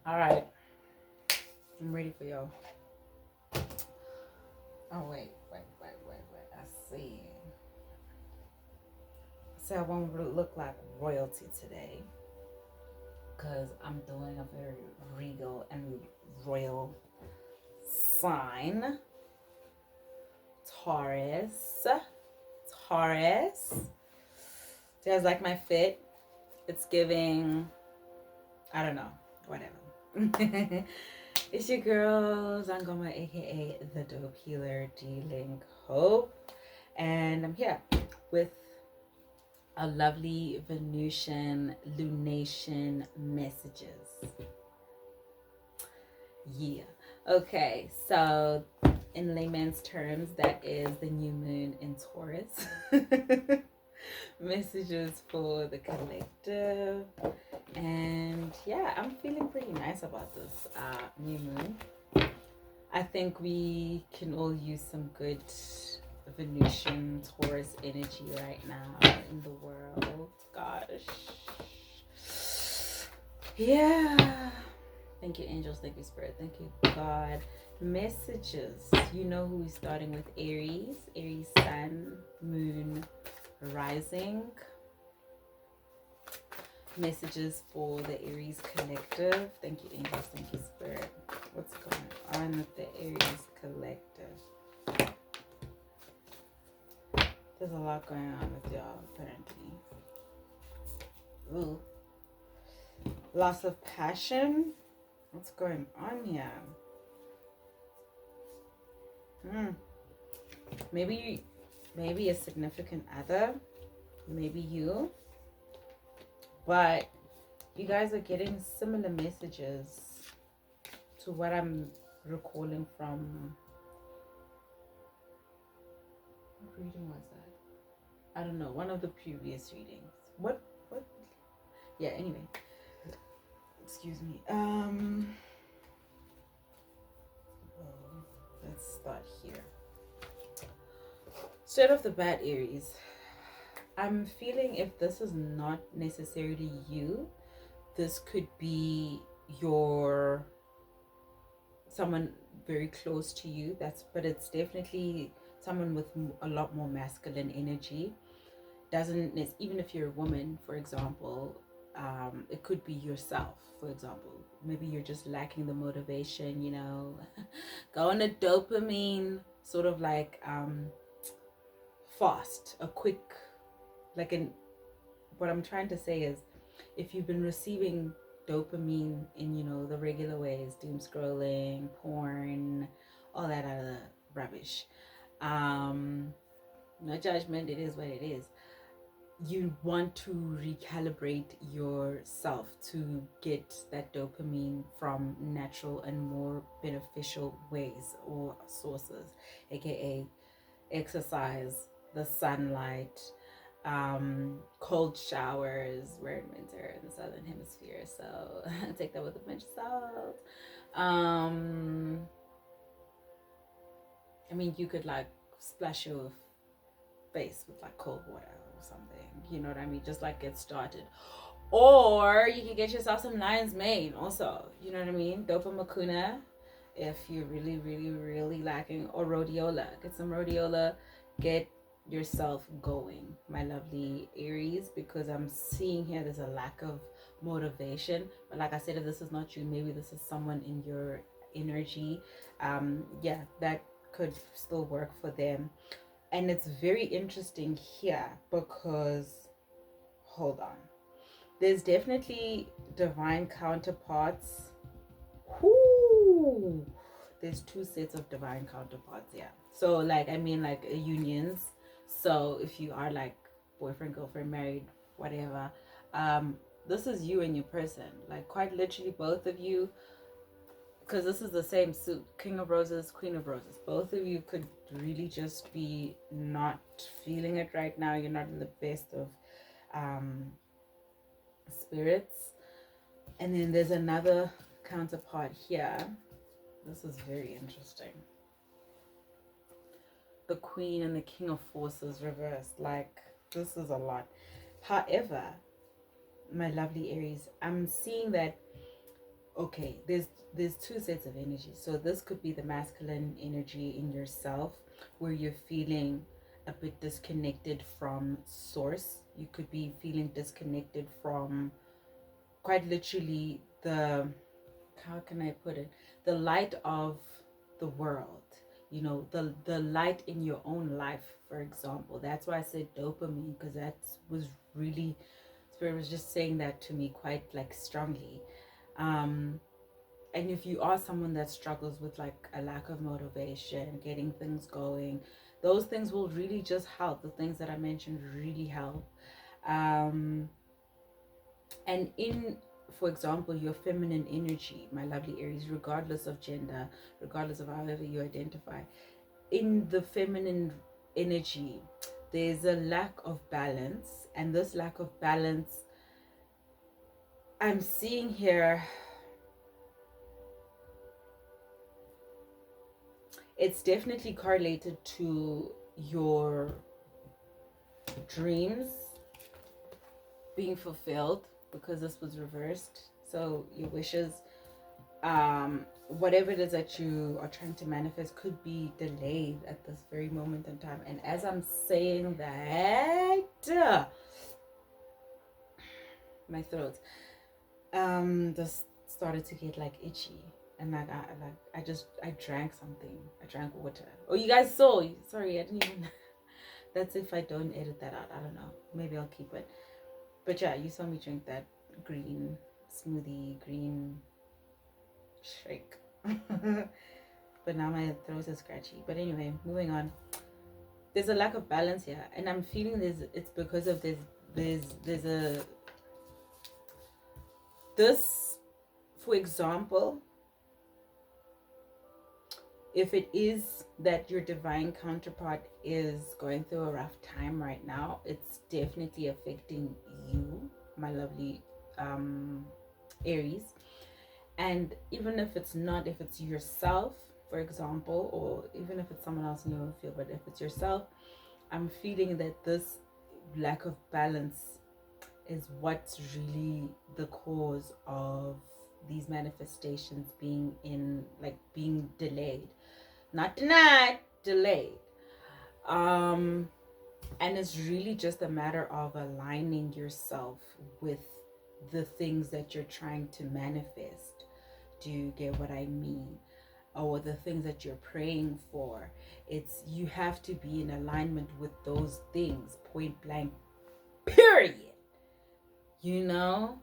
All right, I'm ready for y'all. Oh wait. I see. So I won't look like royalty today because I'm doing a very regal and royal sign. Taurus. Taurus. Do you guys like my fit? It's giving, I don't know, whatever. It's your girl Zangoma, aka the Dope Healer D-Link Hope, and I'm here with a lovely Venusian lunation messages. Yeah. Okay, so in layman's terms, that is the new moon in Taurus. Messages for the collective. And yeah, I'm feeling pretty nice about this new moon. I think we can all use some good Venusian Taurus energy right now in the world. Gosh. Yeah. Thank you, angels. Thank you, spirit. Thank you, God. Messages. You know who is starting with Aries. Aries sun, moon, rising. Messages for the Aries collective. Thank you, angels. Thank you, spirit. What's going on with the Aries collective? There's a lot going on with y'all, apparently. Ooh. Loss of passion. What's going on here? Maybe a significant other. Maybe you. But you guys are getting similar messages to what I'm recalling from. What reading was that? I don't know. One of the previous readings. What? Yeah, anyway. Excuse me. Let's start here. Straight off the bat, Aries. I'm feeling if this is not necessarily you, this could be your someone very close to you. But it's definitely someone with a lot more masculine energy. Doesn't even if you're a woman, for example, it could be yourself. For example, maybe you're just lacking the motivation. Go on a dopamine sort of like fast, a quick. What I'm trying to say is, if you've been receiving dopamine in the regular ways, doom scrolling, porn, all that other rubbish, no judgment, it is what it is. You want to recalibrate yourself to get that dopamine from natural and more beneficial ways or sources, aka exercise, the sunlight, cold showers. We're in winter in the southern hemisphere, so take that with a pinch of salt. You could like splash your face with like cold water or something, you know what I mean, just like get started. Or you can get yourself some lion's mane also, you know what I mean, dopa macuna if you're really lacking, or rhodiola. Get some rhodiola, get yourself going, my lovely Aries, because I'm seeing here there's a lack of motivation. But like I said, if this is not you, maybe this is someone in your energy. Yeah, that could still work for them. And it's very interesting here because, hold on, there's definitely divine counterparts. Whoo! There's two sets of divine counterparts, yeah. So like unions. So if you are like boyfriend, girlfriend, married, whatever, this is you and your person, like quite literally both of you, because this is the same suit, King of Roses, Queen of Roses. Both of you could really just be not feeling it right now. You're not in the best of spirits. And then there's another counterpart here. This is very interesting. The Queen and the King of Forces reversed. Like, this is a lot. However, my lovely Aries, I'm seeing that okay, there's two sets of energy. So this could be the masculine energy in yourself, where you're feeling a bit disconnected from source. You could be feeling disconnected from, quite literally, the, how can I put it, the light of the world, you know, the light in your own life, for example. That's why I said dopamine, because that was really, Spirit was just saying that to me quite like strongly. And if you are someone that struggles with like a lack of motivation, getting things going, those things will really just help. The things that I mentioned really help. And in, for example, your feminine energy, my lovely Aries, regardless of gender, regardless of however you identify, in the feminine energy, there's a lack of balance. And this lack of balance, I'm seeing here, it's definitely correlated to your dreams being fulfilled, because this was reversed. So your wishes, whatever it is that you are trying to manifest, could be delayed at this very moment in time. And as I'm saying that, my throat just started to get like itchy. And like I drank something. I drank water. Oh, you guys saw. Sorry, I didn't even. That's if I don't edit that out. I don't know. Maybe I'll keep it. But yeah, you saw me drink that green smoothie, green shake. But now my throat is scratchy. But anyway, moving on. There's a lack of balance here, and I'm feeling it's because of this, for example, if it is that your divine counterpart is going through a rough time right now, it's definitely affecting you, my lovely Aries. And even if it's not, if it's yourself, for example, or even if it's someone else in your field, but if it's yourself, I'm feeling that this lack of balance is what's really the cause of these manifestations being delayed. Not denied, delayed. And it's really just a matter of aligning yourself with the things that you're trying to manifest. Do you get what I mean? Or the things that you're praying for. It's, you have to be in alignment with those things, point blank, period. You know,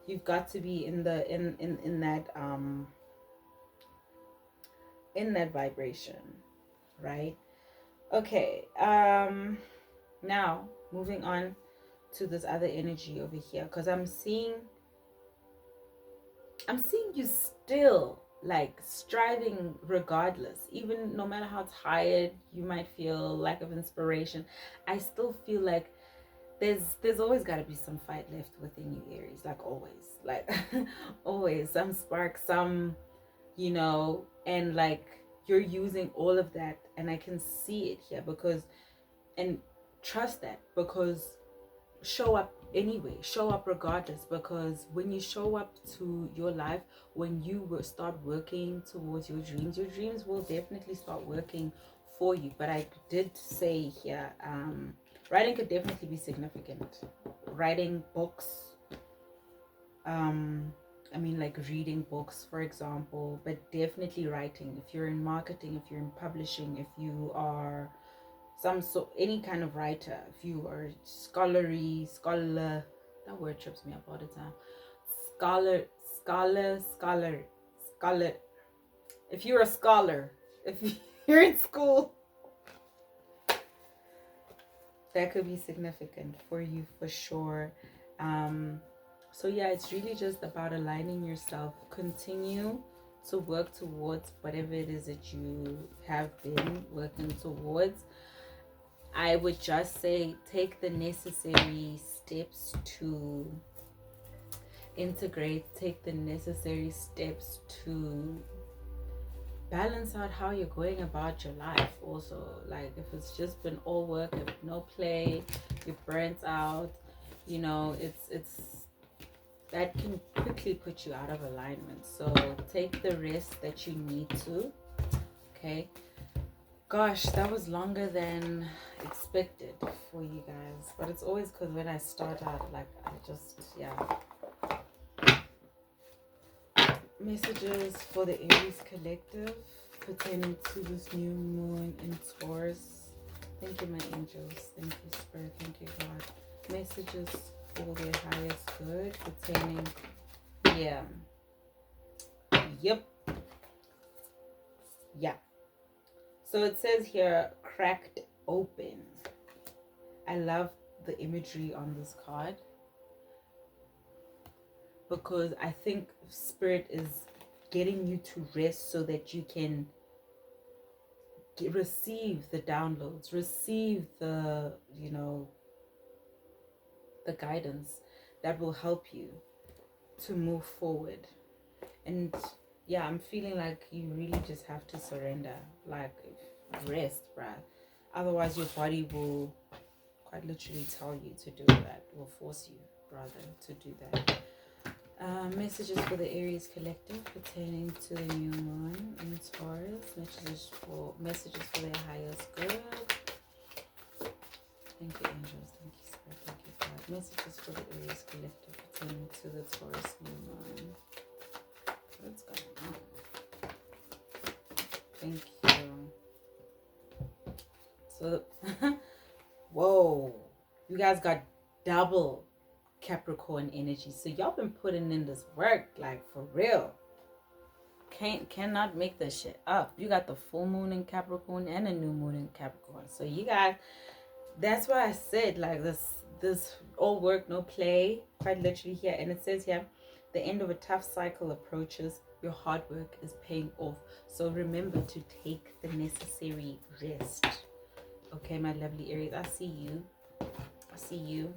you've got to be in the in that vibration, right? Okay, now moving on to this other energy over here, because I'm seeing you still like striving regardless, even no matter how tired you might feel, lack of inspiration. I still feel like there's always got to be some fight left within you, Aries, like always, like always some spark, some, you know, and like you're using all of that, and I can see it here, because, and trust that, because show up anyway, show up regardless, because when you show up to your life, when you will start working towards your dreams will definitely start working for you. But I did say here, writing could definitely be significant. Writing books, I mean, like reading books, for example, but definitely writing. If you're in marketing, if you're in publishing, if you are any kind of writer, if you are scholar, that word trips me up all the time. Scholar. If you're a scholar, if you're in school, that could be significant for you for sure. So yeah, it's really just about aligning yourself. Continue to work towards whatever it is that you have been working towards. I would just say take the necessary steps to integrate, take the necessary steps to balance out how you're going about your life also. Like if it's just been all work and no play, you're burnt out, you know, it's that can quickly put you out of alignment. So take the rest that you need to. Okay. Gosh, that was longer than expected for you guys, but it's always because when I start out, like, I just, yeah. Messages for the Aries collective pertaining to this new moon in Taurus. Thank you, my angels. Thank you, Spirit. Thank you, God. Messages for their highest good pertaining, yeah. Yep. Yeah. So it says here, cracked open. I love the imagery on this card because I think Spirit is getting you to rest so that you can receive the downloads, receive the, you know, the guidance that will help you to move forward. And yeah, I'm feeling like you really just have to surrender, like rest, bruh. Otherwise your body will quite literally tell you to do that, will force you rather to do that. Messages for the Aries collective pertaining to the new moon in Taurus. Messages for their highest good. Thank you, angels. Thank you, Spirit. Thank you, God. Messages for the Aries collective pertaining to the Taurus new moon. What's going on? Thank you. So, whoa, you guys got double Capricorn energy. So y'all been putting in this work, like, for real. Cannot make this shit up. You got the full moon in Capricorn and a new moon in Capricorn. So you guys, that's why I said, like, this all work, no play, quite literally here. And it says here, the end of a tough cycle approaches. Your hard work is paying off. So remember to take the necessary rest. Okay, my lovely Aries, I see you. I see you.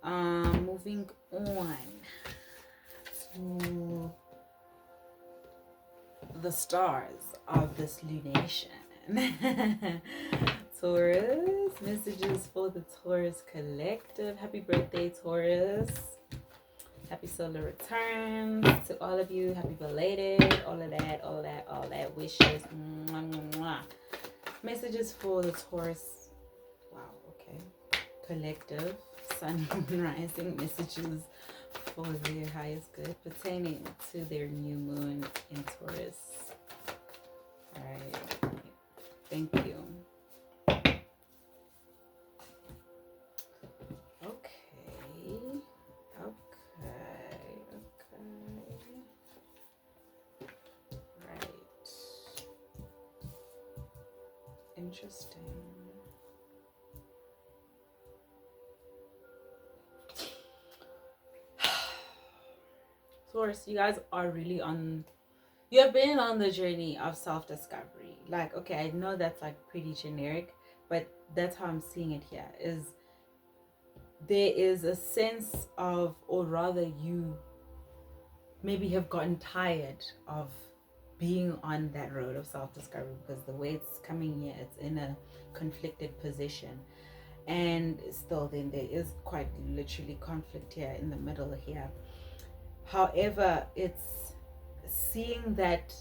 Moving on to the stars of this lunation. Taurus, messages for the Taurus collective. Happy birthday, Taurus. Happy solar return to all of you. Happy belated. All of that. Wishes. Mwah, mwah, mwah. Messages for the Taurus. Wow, okay. Collective. Sun, moon, rising. Messages for their highest good pertaining to their new moon in Taurus. Alright. Thank you. Interesting. Taurus, you guys are really you have been on the journey of self-discovery. Like, okay, I know that's like pretty generic, but that's how I'm seeing it here. Is there is a sense of, or rather you maybe have gotten tired of being on that road of self-discovery, because the way it's coming here, it's in a conflicted position, and still then there is quite literally conflict here in the middle here. However, it's seeing that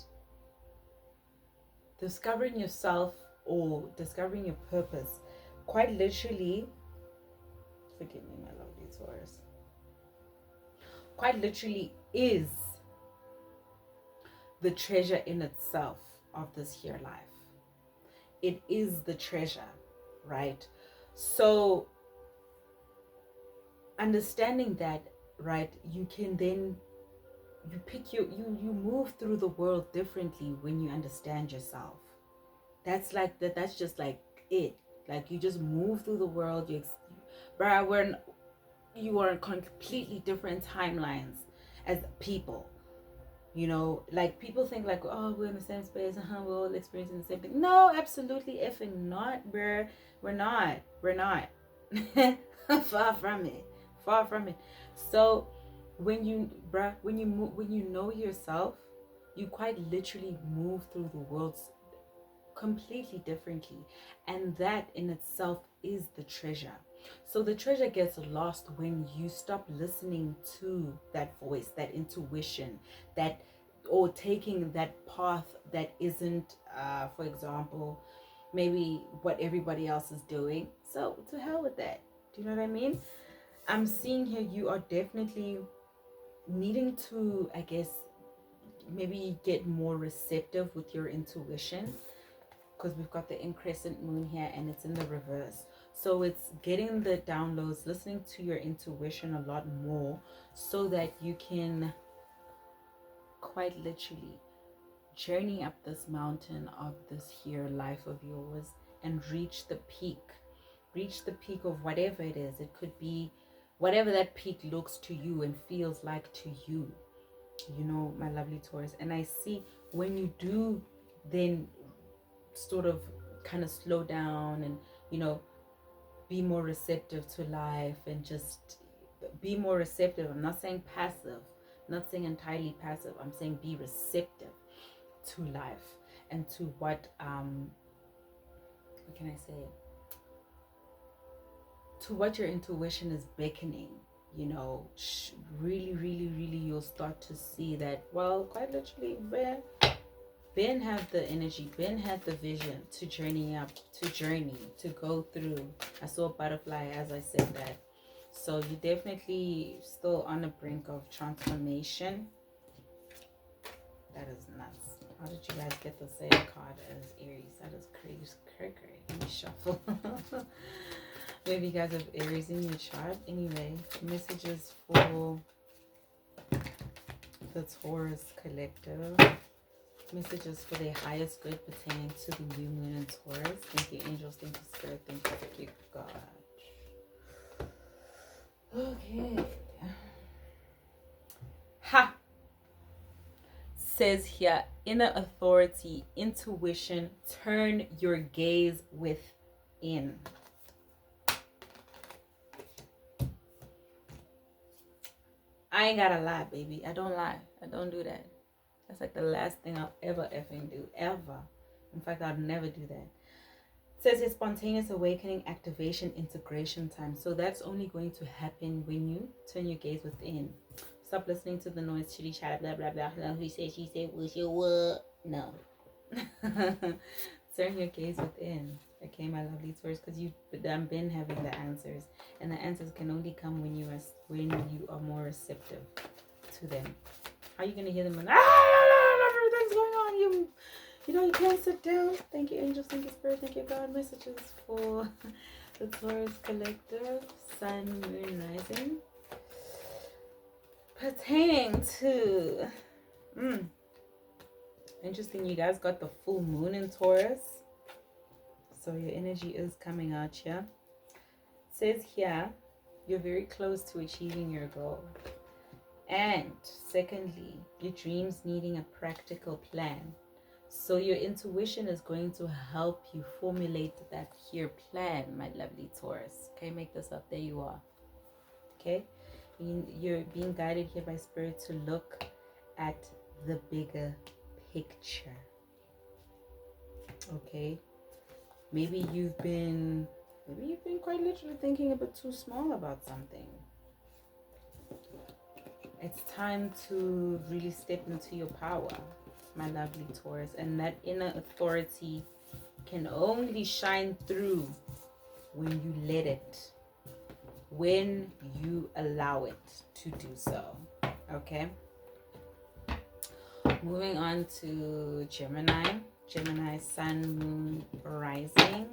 discovering yourself or discovering your purpose quite literally, forgive me my lovely Taurus, quite literally is the treasure in itself of this here life. It is the treasure, right? So understanding that, right, you can then you move through the world differently when you understand yourself. That's like that's just like it. Like, you just move through the world. You are in completely different timelines as people. You know, like, people think like, oh, we're in the same space, we're all experiencing the same thing. No, absolutely effing not, bruh. We're not. Far from it. So when you know yourself, you quite literally move through the world completely differently, and that in itself is the treasure. So the treasure gets lost when you stop listening to that voice, that intuition, that, or taking that path that isn't, for example, maybe what everybody else is doing. So to hell with that. Do you know what I mean? I'm seeing here you are definitely needing to, I guess, maybe get more receptive with your intuition, because we've got the increscent moon here and it's in the reverse. So it's getting the downloads, listening to your intuition a lot more, so that you can quite literally journey up this mountain of this here life of yours and reach the peak. Reach the peak of whatever it is. It could be whatever that peak looks to you and feels like to you, you know, my lovely Taurus. And I see when you do then sort of kind of slow down and, you know, be more receptive to life and just be more receptive. I'm not saying passive, not saying entirely passive. I'm saying be receptive to life and to what can I say? To what your intuition is beckoning, you know, really, really, really, you'll start to see that, well, quite literally, Ben had the energy, Ben had the vision to journey up, to go through. I saw a butterfly as I said that. So you're definitely still on the brink of transformation. That is nuts. How did you guys get the same card as Aries? That is crazy. Let me shuffle. Maybe you guys have Aries in your chart. Anyway, messages for the Taurus collective. Messages for their highest good pertaining to the new moon in Taurus. Thank you, angels. Thank you, spirit. Thank you, God. Okay. Ha! Says here, inner authority, intuition, turn your gaze within. I ain't gotta lie, baby. I don't lie. I don't do that. That's like the last thing I'll ever effing do. Ever. In fact, I'll never do that. It says it's spontaneous awakening, activation, integration time. So that's only going to happen when you turn your gaze within. Stop listening to the noise, chitty chatter, blah, blah, blah. He said, she said, what's your what? No. Turn your gaze within. Okay, my lovely Taurus, because you've been having the answers. And the answers can only come when you are more receptive to them. How are you going to hear them? And, everything's going on. You know, you can't sit down. Thank you, angels. Thank you, spirit. Thank you, God. Messages for the Taurus collective, sun, moon, rising. Pertaining to... Interesting, you guys got the full moon in Taurus. So your energy is coming out here. It says here, you're very close to achieving your goal. And secondly, your dreams needing a practical plan. So your intuition is going to help you formulate that here plan, my lovely Taurus. Okay, make this up. There you are. Okay, you're being guided here by spirit to look at the bigger picture. Okay, maybe you've been quite literally thinking a bit too small about something. It's time to really step into your power, my lovely Taurus, and that inner authority can only shine through when you let it, when you allow it to do so. Okay, moving on to Gemini, sun, moon, rising.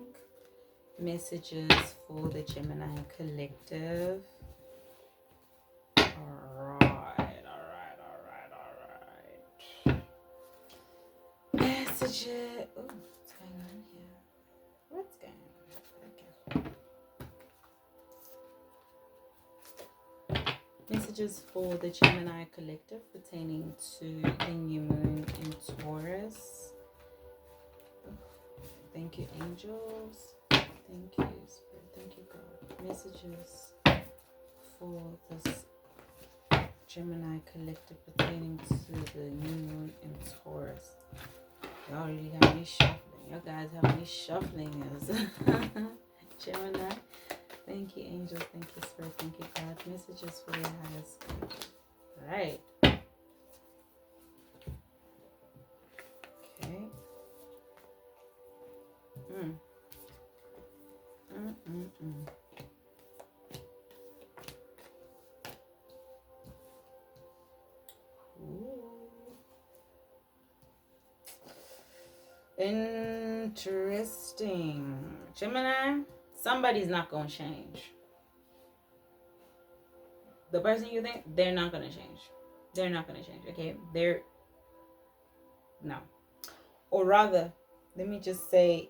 Messages for the Gemini collective. All right. Messages. Oh, what's going on here? What's going on? Okay. Messages for the Gemini collective pertaining to the new moon in Taurus. Thank you, angels. Thank you, spirit. Thank you, God. Messages for this Gemini collective pertaining to the new moon in Taurus. Y'all really have me shuffling. You guys have me shuffling as Gemini. Thank Thank you, angels. Thank you, spirit. Thank you, God. Messages for your highest good. All right. Okay. Mm. Ooh. Interesting. Gemini, somebody's not going to change. The person you think, they're not going to change. They're not going to change, okay? No. Or rather, let me just say,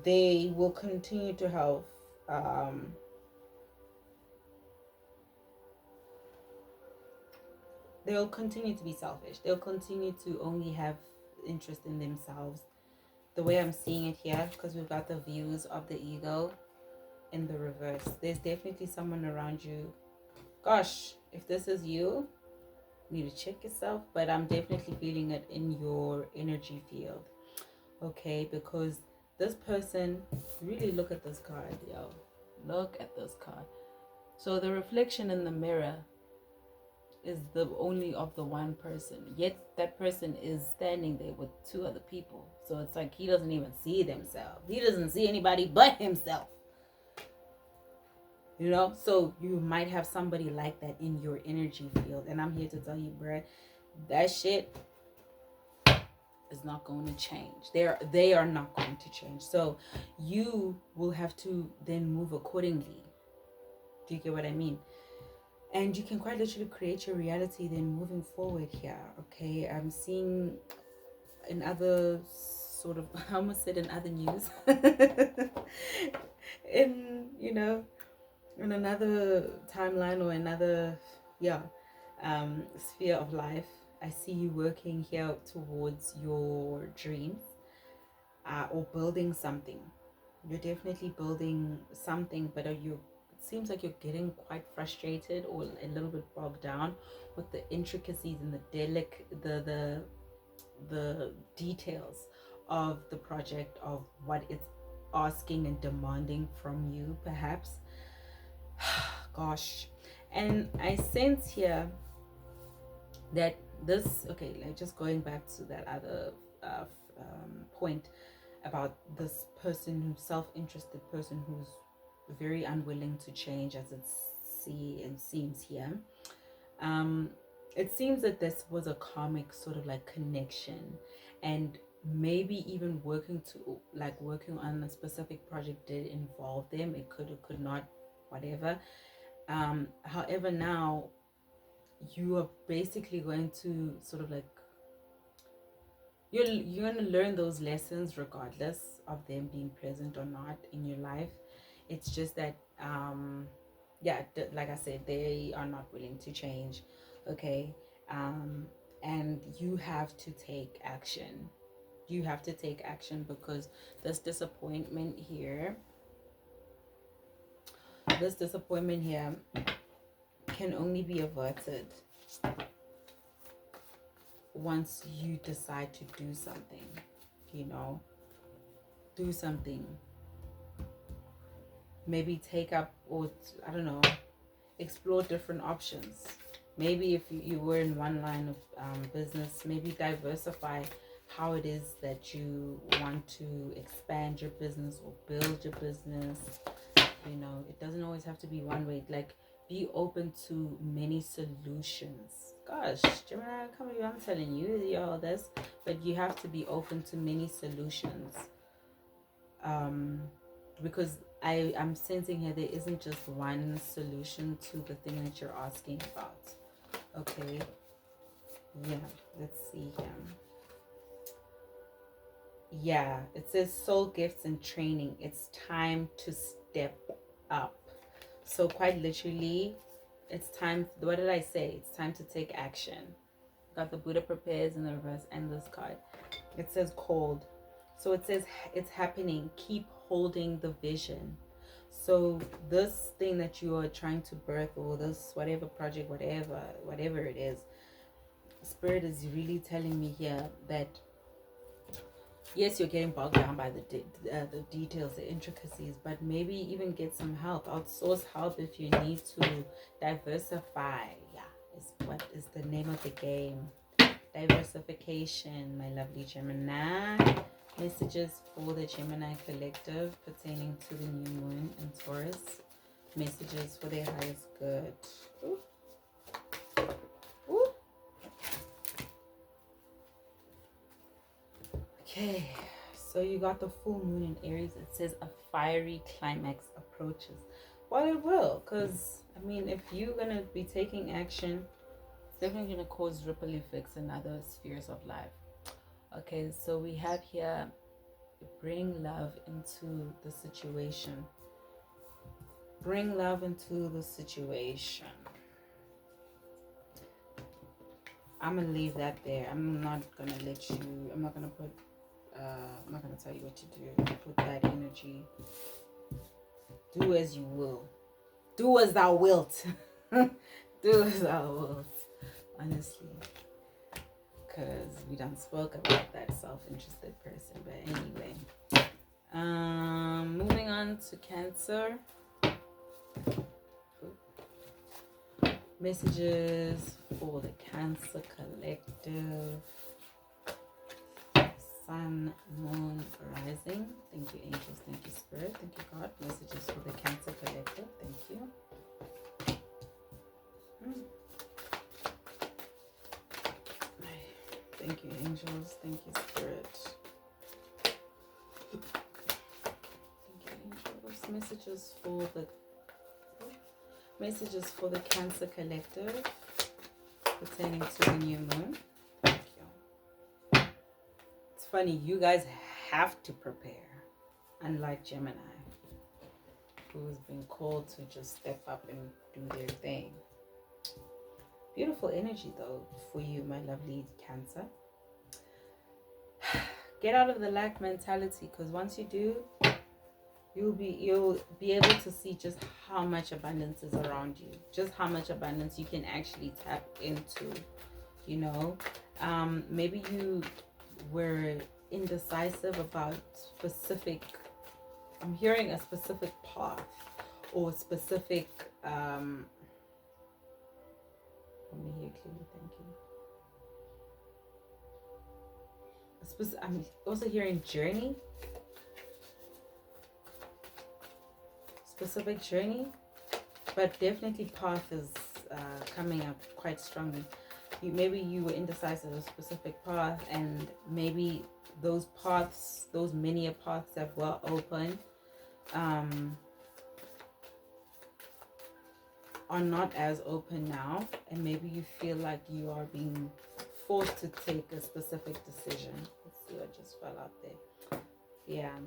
they will continue to have, they'll continue to be selfish. They'll continue to only have interest in themselves. The way I'm seeing it here, because we've got the views of the ego in the reverse. There's definitely someone around you. Gosh, if this is you, need to check yourself, but I'm definitely feeling it in your energy field. Okay, because this person, really look at this card, yo. Look at this card. So the reflection in the mirror is the only of the one person, yet that person is standing there with two other people. So it's like he doesn't even see themselves. He doesn't see anybody but himself. You know, so you might have somebody like that in your energy field, and I'm here to tell you, bruh, that shit is not going to change. They are not going to change. So you will have to then move accordingly. Do you get what I mean? And you can quite literally create your reality then moving forward here. Okay, I'm seeing in other sort of, I almost said in other news, in, you know, in another timeline or another sphere of life, I see you working here towards your dreams, or building something. You're definitely building something, but it seems like you're getting quite frustrated or a little bit bogged down with the intricacies and the details of the project, of what it's asking and demanding from you, perhaps. Gosh. And I sense here that this, okay, like just going back to that other point about this person, who's self-interested person, who's very unwilling to change, as it seems here. It seems that this was a karmic sort of like connection, and maybe even working on a specific project did involve them. It could not, whatever. However, now you are basically going to sort of like, you're going to learn those lessons regardless of them being present or not in your life. It's just that like I said, they are not willing to change. Okay. And you have to take action. You have to take action, because this disappointment here can only be averted once you decide to do something. Do something. Maybe take up, or I don't know, explore different options. Maybe if you were in one line of business, maybe diversify how it is that you want to expand your business or build your business. It doesn't always have to be one way. Like, be open to many solutions. Gosh, Gemini, come on, I'm telling you all this, but you have to be open to many solutions. Because I'm sensing here there isn't just one solution to the thing that you're asking about. Okay. Yeah, let's see here. Yeah, it says soul gifts and training. It's time to step up. So quite literally, it's time. What did I say? It's time to take action. Got the Buddha prepares in the reverse and this card. It says called. So it says it's happening. Keep holding the vision. So this thing that you are trying to birth, or this whatever project, whatever it is, Spirit is really telling me here that Yes, you're getting bogged down by the details, the intricacies, but maybe even get some help. Outsource help if you need to. Diversify, yeah, is what is the name of the game. Diversification, my lovely Gemini. Messages for the Gemini collective pertaining to the new moon in Taurus. Messages for their highest good. Ooh. Ooh. Okay, so you got the full moon in Aries. It says a fiery climax approaches. Well, it will, because, I mean, if you're going to be taking action, it's definitely going to cause ripple effects in other spheres of life. Okay, so we have here, bring love into the situation. Bring love into the situation. I'm going to leave that there. I'm not going to let you, I'm not going to put, I'm not going to tell you what to do with that energy. Do as you will. Do as thou wilt. Do as thou wilt. Honestly. Because we done spoke about that self-interested person. But anyway. Moving on to Cancer. Messages for the Cancer collective. Sun, moon, rising. Thank you, angels. Thank you, spirit. Thank you, God. Messages for the Cancer collective. Thank you. Thank you, angels. Thank you, spirit. Thank you, angels. Messages for the Cancer collective pertaining to the new moon. Thank you. It's funny, you guys have to prepare, unlike Gemini, who's been called to just step up and do their thing. Beautiful energy though for you, my lovely Cancer. Get out of the lack mentality, because once you do, you'll be able to see just how much abundance is around you, just how much abundance you can actually tap into, you know. Maybe you were indecisive about specific, I'm hearing a specific path or specific let me hear clearly, thank you. I'm also hearing journey, specific journey, but definitely path is coming up quite strongly. Maybe you were indecisive of a specific path, and maybe those paths, those many paths that were open, are not as open now, and maybe you feel like you are being forced to take a specific decision. Let's see what just fell out there. Yeah.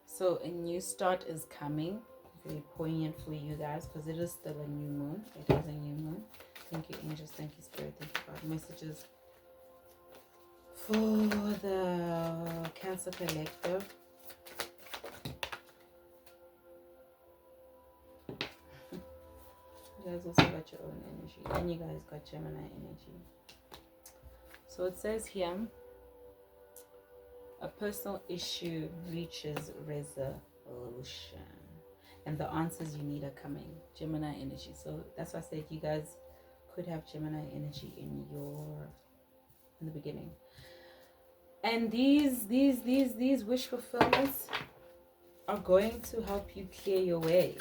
So a new start is coming. Very poignant for you guys, because it is still a new moon. It is a new moon. Thank you, angels. Thank you, spirit. Thank you, God. Messages for the Cancer collective. You guys also got your own energy, and you guys got Gemini energy. So it says here, a personal issue reaches resolution, and the answers you need are coming. Gemini energy. So that's why I said you guys could have Gemini energy in the beginning. And these wish fulfillments are going to help you clear your way.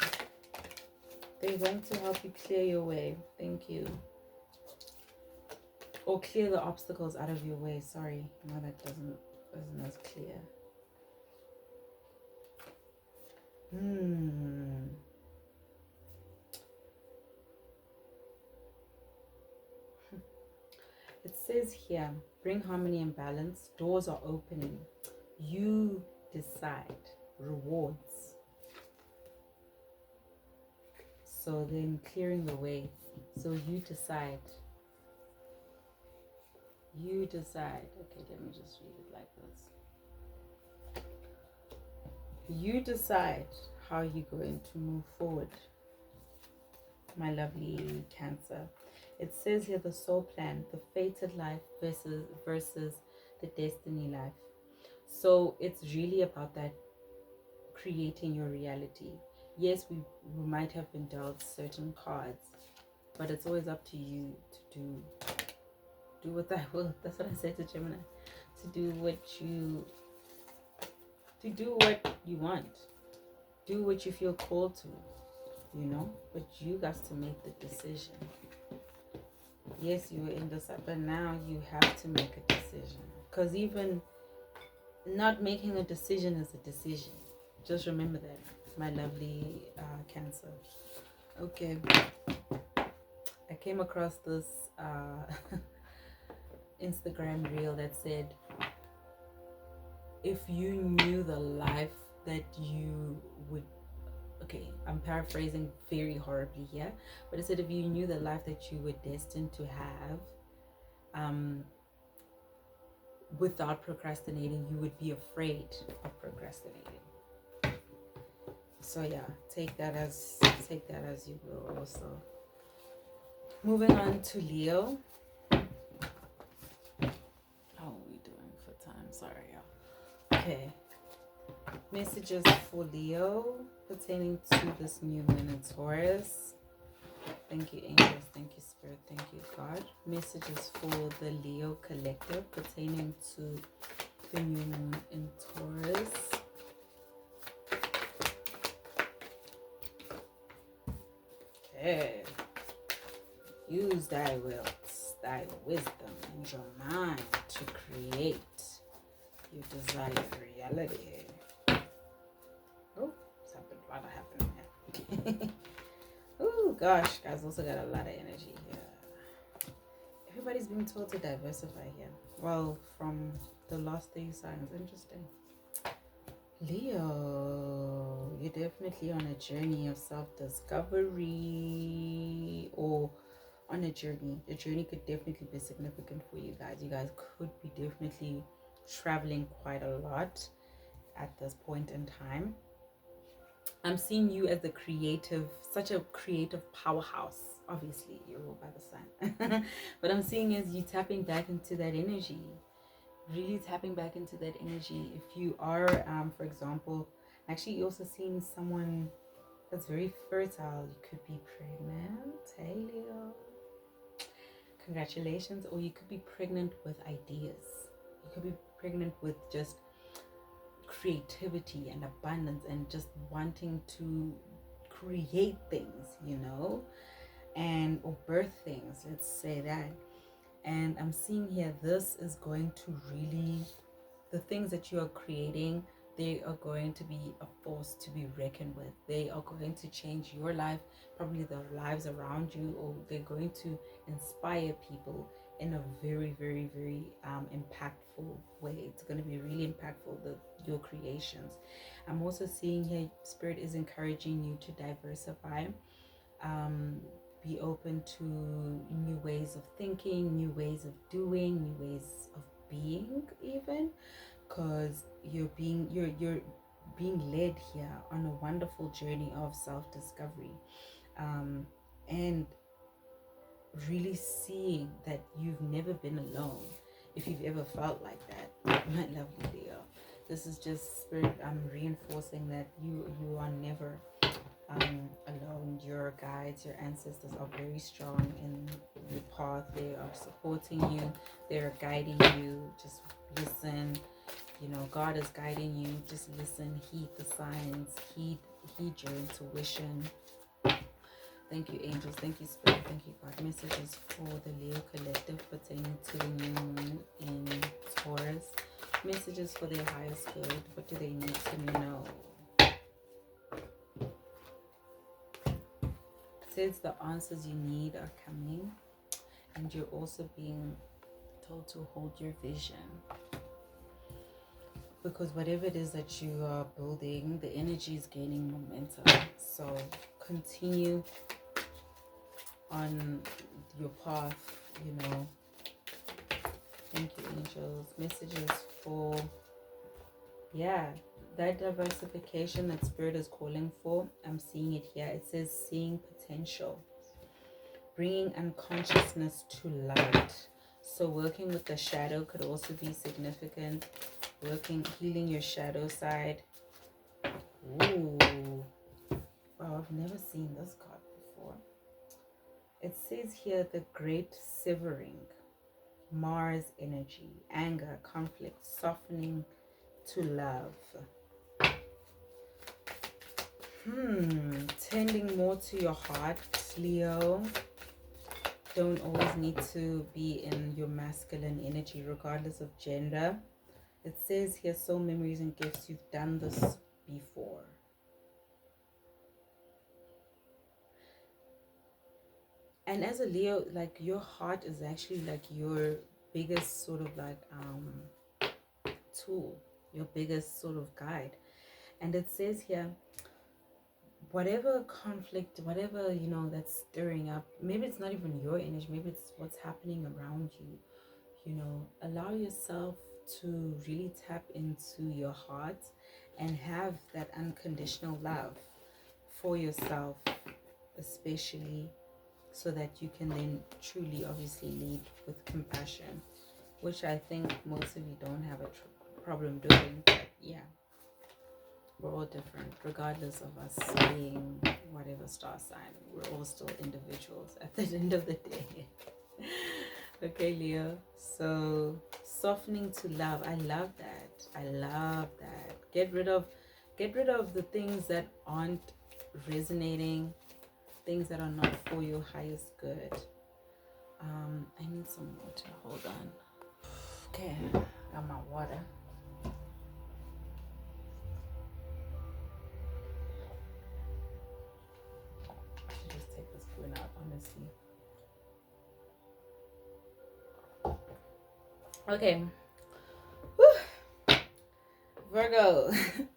They're going to help you clear your way. Thank you. Or clear the obstacles out of your way. Sorry, no, that isn't as clear. It says here, bring harmony and balance. Doors are opening. You decide. Rewards. So then clearing the way. So you decide. You decide. Okay, let me just read it like this. You decide how you're going to move forward, my lovely Cancer. It says here, the soul plan, the fated life versus the destiny life. So it's really about that, creating your reality. Yes, we might have been dealt certain cards, but it's always up to you to do what I will. That's what I said to Gemini. To do what you want. Do what you feel called to, but you got to make the decision. Yes, you were in this, but now you have to make a decision. Because even not making a decision is a decision. Just remember that, my lovely Cancer. Okay. I came across this Instagram reel that said, if you knew the life that you would, okay, I'm paraphrasing very horribly here, but it said if you knew the life that you were destined to have, without procrastinating, you would be afraid of procrastinating. So yeah, take that as you will. Also, moving on to Leo. How are we doing for time? Sorry, y'all. Okay. Messages for Leo pertaining to this new moon in Taurus. Thank you, angels. Thank you, spirit. Thank you, God. Messages for the Leo collective pertaining to the new moon in Taurus. Okay. Use thy will, thy wisdom, and your mind to create your desired reality. Oh, something rather happened here. Oh gosh, guys, also got a lot of energy here. Everybody's being told to diversify here. Well, from the last 3 signs, interesting. Leo, you're definitely on a journey of self-discovery, or on a journey. The journey could definitely be significant for you guys. You guys could be definitely traveling quite a lot at this point in time. I'm seeing you as such a creative powerhouse. Obviously, you're ruled by the sun. But I'm seeing as you tapping back into that energy. Really tapping back into that energy. If you are, for example, actually also seeing someone that's very fertile. You could be pregnant. Hey, Leo. Congratulations. Or you could be pregnant with ideas. You could be pregnant with just creativity and abundance and just wanting to create things, and or birth things, let's say that. And I'm seeing here, this is going to really, the things that you are creating, they are going to be a force to be reckoned with. They are going to change your life, probably the lives around you, or they're going to inspire people in a very, very, very impactful way. It's going to be really impactful, your creations. I'm also seeing here, Spirit is encouraging you to diversify. Be open to new ways of thinking, new ways of doing, new ways of being, even, because you're being led here on a wonderful journey of self-discovery, and really seeing that you've never been alone. If you've ever felt like that, my lovely Leo, this is just Spirit. I'm reinforcing that you are never alone. Your guides, your ancestors are very strong in the path. They are supporting you, they're guiding you. Just listen. God is guiding you. Just listen, heed the signs, heed your intuition. Thank you, angels. Thank you, Spirit. Thank you, God. Messages for the Leo collective pertaining to the new moon in Taurus. Messages for their highest good. What do they need to know? Says the answers you need are coming, and you're also being told to hold your vision, because whatever it is that you are building, the energy is gaining momentum. So continue on your path. Thank you, angels. Messages for that diversification that Spirit is calling for. I'm seeing it here. It says seeing potential, bringing unconsciousness to light. So working with the shadow could also be significant. healing your shadow side. Ooh. Wow, I've never seen this card before. It says here the great severing, Mars energy, anger, conflict, softening to love. Tending more to your heart, Leo. Don't always need to be in your masculine energy, regardless of gender. It says here, soul memories and gifts. You've done this before. And as a Leo, like, your heart is actually like your biggest sort of like tool, your biggest sort of guide. And it says here, whatever conflict, whatever, you know, that's stirring up, maybe it's not even your energy, maybe it's what's happening around you, you know, allow yourself to really tap into your heart and have that unconditional love for yourself, especially, so that you can then truly, obviously, lead with compassion, which I think most of you don't have a problem doing. But yeah, we're all different, regardless of us being whatever star sign. We're all still individuals at the end of the day. Okay, Leo. So softening to love. I love that. I love that. Get rid of the things that aren't resonating, things that are not for your highest good. I need some water. Hold on. Okay, got my water. Just take the spoon out, honestly. Okay. Woo. Virgo.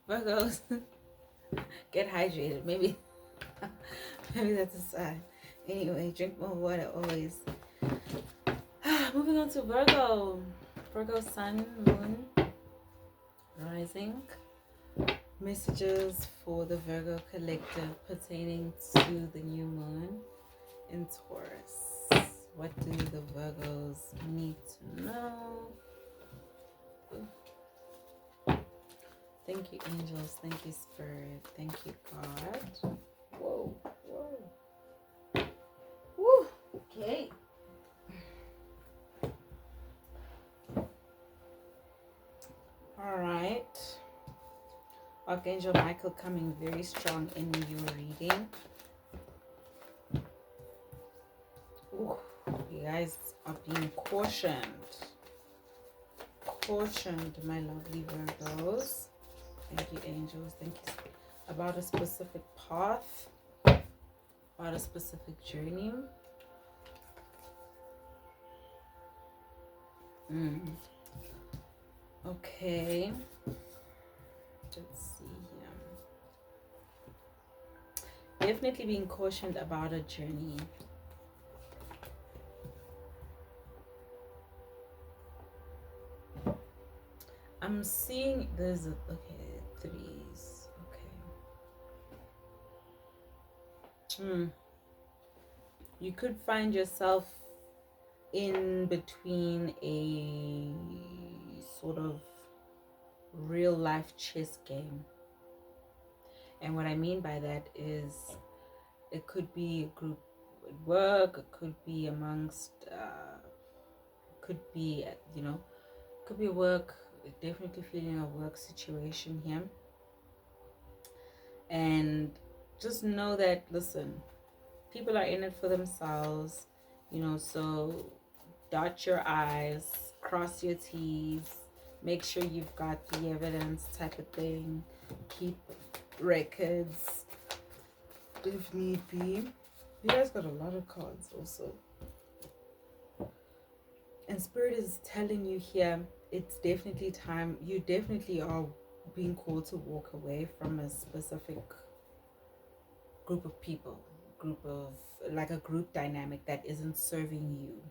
Virgos. Get hydrated. Maybe that's a sign. Anyway, drink more water always. Moving on to Virgo. Virgo sun, moon, rising. Messages for the Virgo collective pertaining to the new moon in Taurus. What do the Virgos need to know? Thank you, angels. Thank you, spirit. Thank you, God. Whoa, whoa. Woo. Okay. All right. Archangel Michael coming very strong in your reading. Ooh, you guys are being cautioned. Cautioned, my lovely Virgos. Thank you, angels. Thank you. About a specific path, about a specific journey. Okay. Let's see here. Definitely being cautioned about a journey. I'm seeing there's a, okay, threes. Okay. You could find yourself in between a sort of real life chess game. And what I mean by that is it could be a group at work, it could be amongst, could be, you know, could be work, definitely feeling a work situation here. And just know that, listen, people are in it for themselves, you know, so dot your I's, cross your T's, make sure you've got the evidence type of thing, keep records if need be. You guys got a lot of cards also. And Spirit is telling you here, it's definitely time, you definitely are being called to walk away from a specific group of people, like a group dynamic that isn't serving you,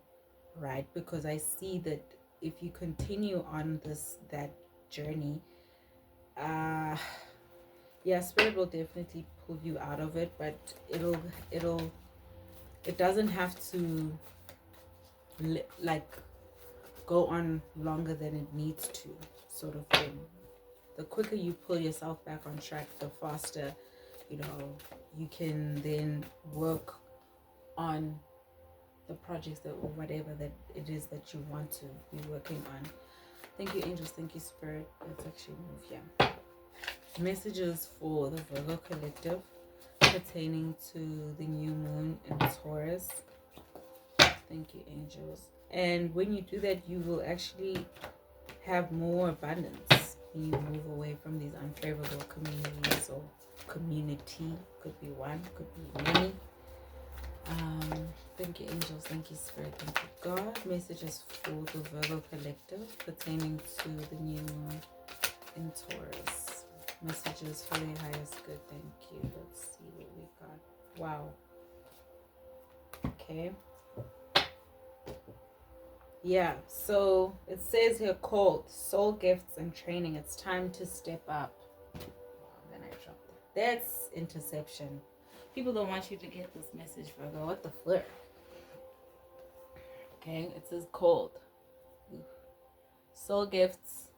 right? Because I see that if you continue on that journey, yeah, Spirit will definitely pull you out of it, but it doesn't have to like go on longer than it needs to. sort of thing. The quicker you pull yourself back on track, the faster, you can then work on the projects that, or whatever that it is that you want to be working on. Thank you, angels. Thank you, spirit. Let's actually move here. Messages for the Virgo collective pertaining to the new moon in Taurus. Thank you, angels. And when you do that, you will actually have more abundance. You move away from these unfavorable communities or community. Could be one, could be many. Thank you, angels. Thank you, spirit. Thank you, God. Messages for the Virgo collective pertaining to the new moon in Taurus. Messages for the highest good. Thank you. Let's see what we got. Wow. Okay. Yeah, so it says here, called soul gifts and training. It's time to step up. Then I dropped it. That's interception. People don't want you to get this message, Virgo. What the flip? Okay, it says cold. Soul gifts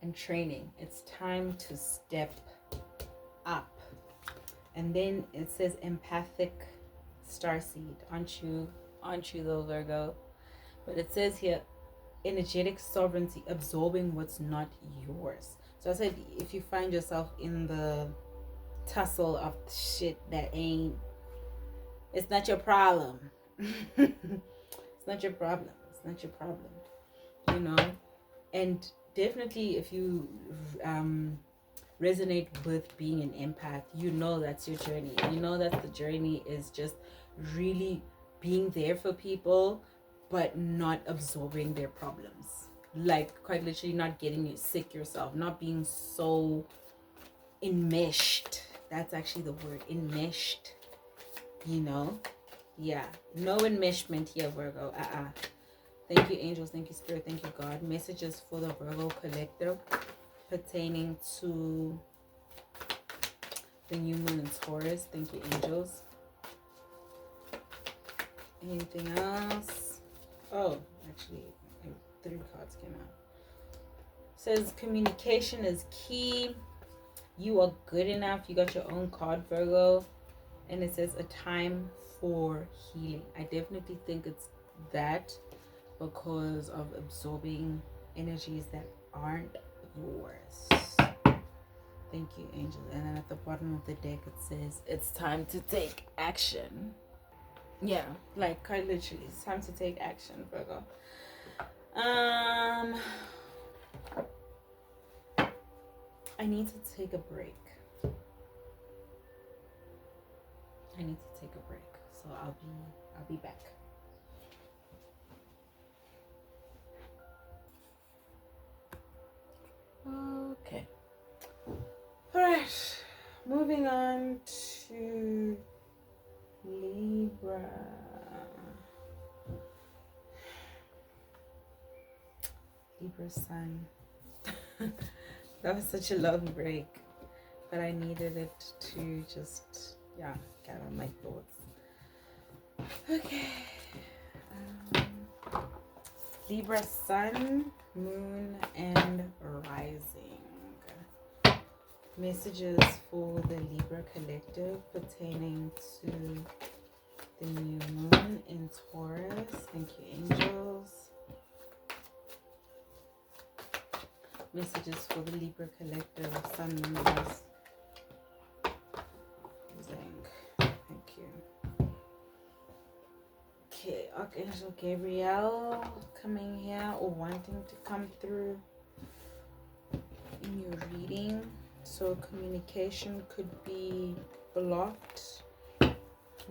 and training. It's time to step up. And then it says empathic starseed. Aren't you though, Virgo? But it says here, energetic sovereignty, absorbing what's not yours. So I said, if you find yourself in the tussle of shit that ain't, it's not your problem. It's not your problem. It's not your problem. And definitely if you resonate with being an empath, that's your journey. That the journey is just really being there for people, but not absorbing their problems. Like, quite literally not getting you sick yourself, not being so enmeshed. That's actually the word, enmeshed. Yeah, no enmeshment here, Virgo. Thank you, angels. Thank you, spirit. Thank you, God. Messages for the Virgo collective pertaining to the new moon in Taurus. Thank you, angels. Anything else? Oh, actually, 3 cards came out. It says communication is key. You are good enough. You got your own card, Virgo. And it says a time for healing. I definitely think it's that, because of absorbing energies that aren't yours. Thank you, angels. And then at the bottom of the deck it says it's time to take action. Yeah, like quite literally, it's time to take action, Virgo. I need to take a break. So I'll be back. Okay. All right. Moving on to Libra. Libra sun. That was such a long break, but I needed it to just get on my thoughts. Okay. Libra sun, moon, and rising. Messages for the Libra collective pertaining to the new moon in Taurus. Thank you, angels. Messages for the Libra collective, sun, moon, rising. Thank you. Okay, Archangel Gabriel coming here or wanting to come through in your reading. So communication could be blocked,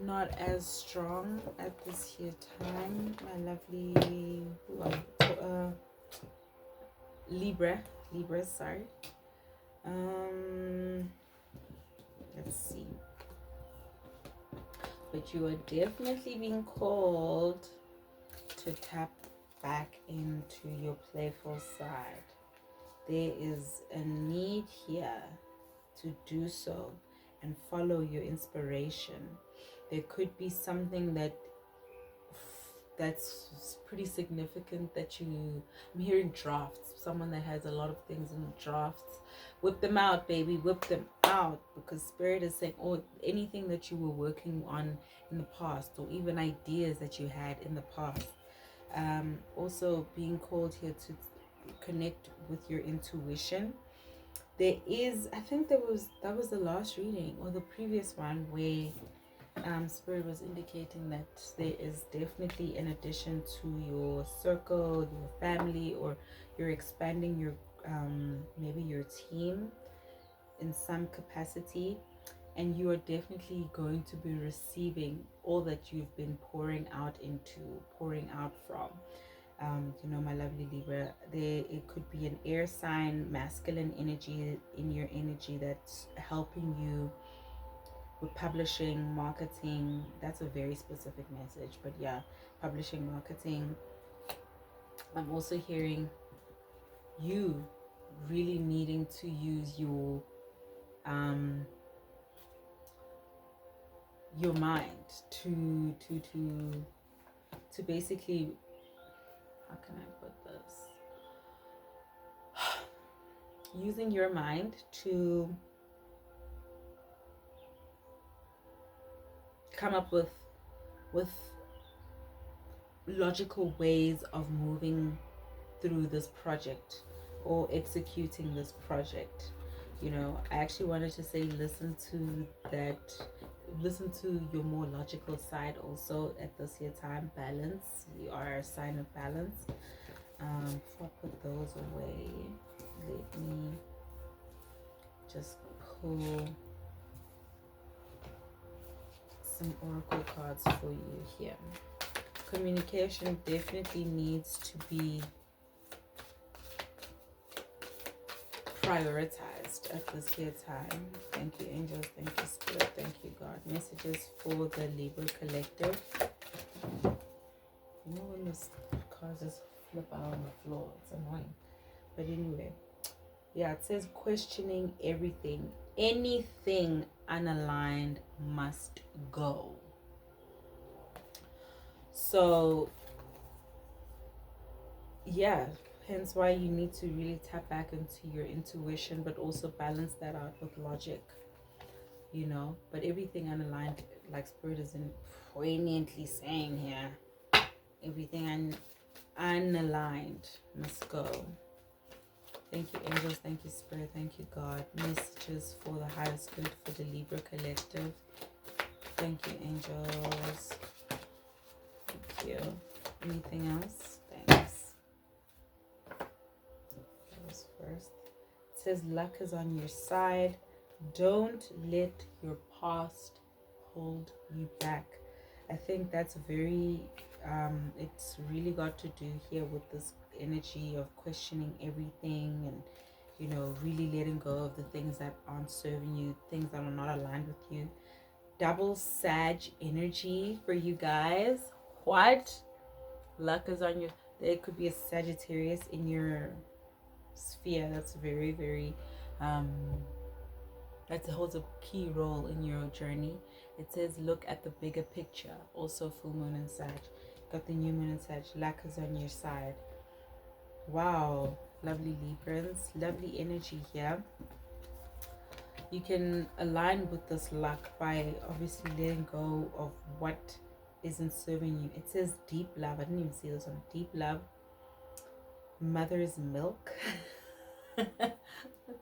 not as strong at this here time. My lovely Libra, sorry. Let's see. But you are definitely being called to tap back into your playful side. There is a need here to do so and follow your inspiration. There could be something that that's pretty significant that I'm hearing drafts, someone that has a lot of things in drafts. Whip them out, baby, whip them out, because Spirit is saying, oh, anything that you were working on in the past, or even ideas that you had in the past. Also being called here to connect with your intuition. There is, I think that was the last reading or the previous one where Spirit was indicating that there is definitely, in addition to your circle, your family, or you're expanding your maybe your team in some capacity, and you are definitely going to be receiving all that you've been pouring out from. My lovely Libra, it could be an air sign, masculine energy in your energy that's helping you with publishing, marketing. That's a very specific message, but yeah, publishing, marketing. I'm also hearing you really needing to use your mind to basically, how can I put this, using your mind to come up with logical ways of moving through this project or executing this project. I actually wanted to say listen to your more logical side also at this here time. Balance, you are a sign of balance. Before I put those away, let me just pull some oracle cards for you here. Communication definitely needs to be prioritized at this here time. Thank you, angels. Thank you, Spirit. Thank you, God. Messages for the Libra collective. When this cards just flip out on the floor, it's annoying. But anyway, yeah, it says questioning everything. Anything unaligned must go. So yeah, hence why you need to really tap back into your intuition, but also balance that out with logic, but everything unaligned, like Spirit is poignantly saying here, everything unaligned must go. Thank you, angels. Thank you, Spirit. Thank you, God. Messages for the highest good for the Libra collective. Thank you, angels. Thank you. Anything else? Thanks. That was first. It says luck is on your side. Don't let your past hold you back. I think that's very it's really got to do here with this energy of questioning everything, and really letting go of the things that aren't serving you, things that are not aligned with you. Double Sag energy for you guys. What? Luck is on you. There could be a Sagittarius in your sphere that's very, very that holds a key role in your journey. It says look at the bigger picture. Also full moon and Sag. Got the new moon and Sag. Luck is on your side. Wow, lovely Librans, lovely energy here. You can align with this luck by obviously letting go of what isn't serving you. It says deep love. I didn't even see this one. Deep love, mother's milk. What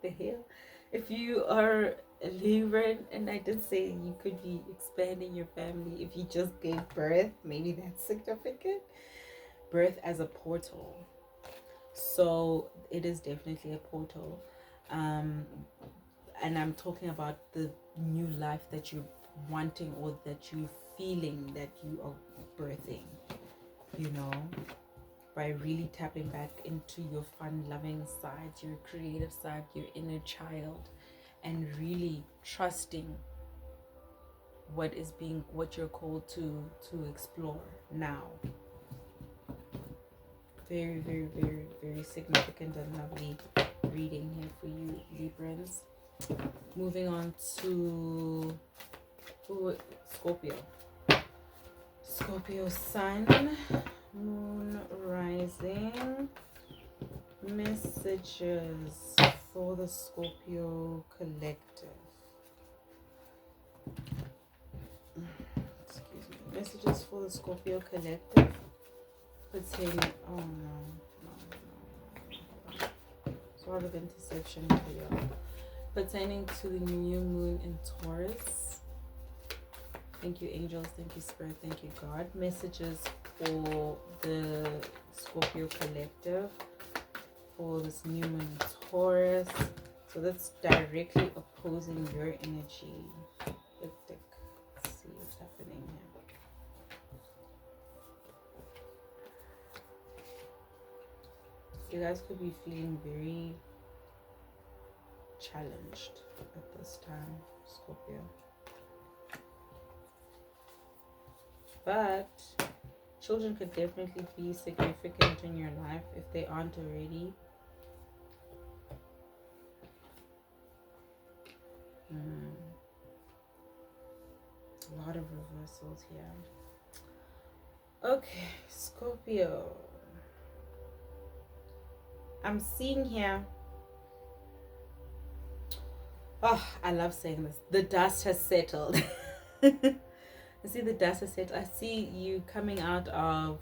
the hell? If you are a Libra, and I did say you could be expanding your family if you just gave birth, maybe that's significant. Birth as a portal. So it is definitely a portal. And I'm talking about the new life that you're wanting, or that you're feeling that you are birthing, by really tapping back into your fun loving side, your creative side, your inner child, and really trusting what you're called to explore now. Very, very, very, very significant and lovely reading here for you, Librans. Moving on to Scorpio. Scorpio sun, moon, rising. Messages for the Scorpio collective. Excuse me. Messages for the Scorpio collective. Pertaining. Oh no. Sort of interception here. Pertaining to the new moon in Taurus. Thank you, angels. Thank you, spirit. Thank you, God. Messages for the Scorpio collective for this new moon in Taurus. So that's directly opposing your energy. Hectic. Let's see what's happening here. You guys could be feeling very challenged at this time, Scorpio. But children could definitely be significant in your life if they aren't already. A lot of reversals here. Okay, Scorpio. I'm seeing here. Oh, I love saying this. The dust has settled. I see the dust has settled. I see you coming out of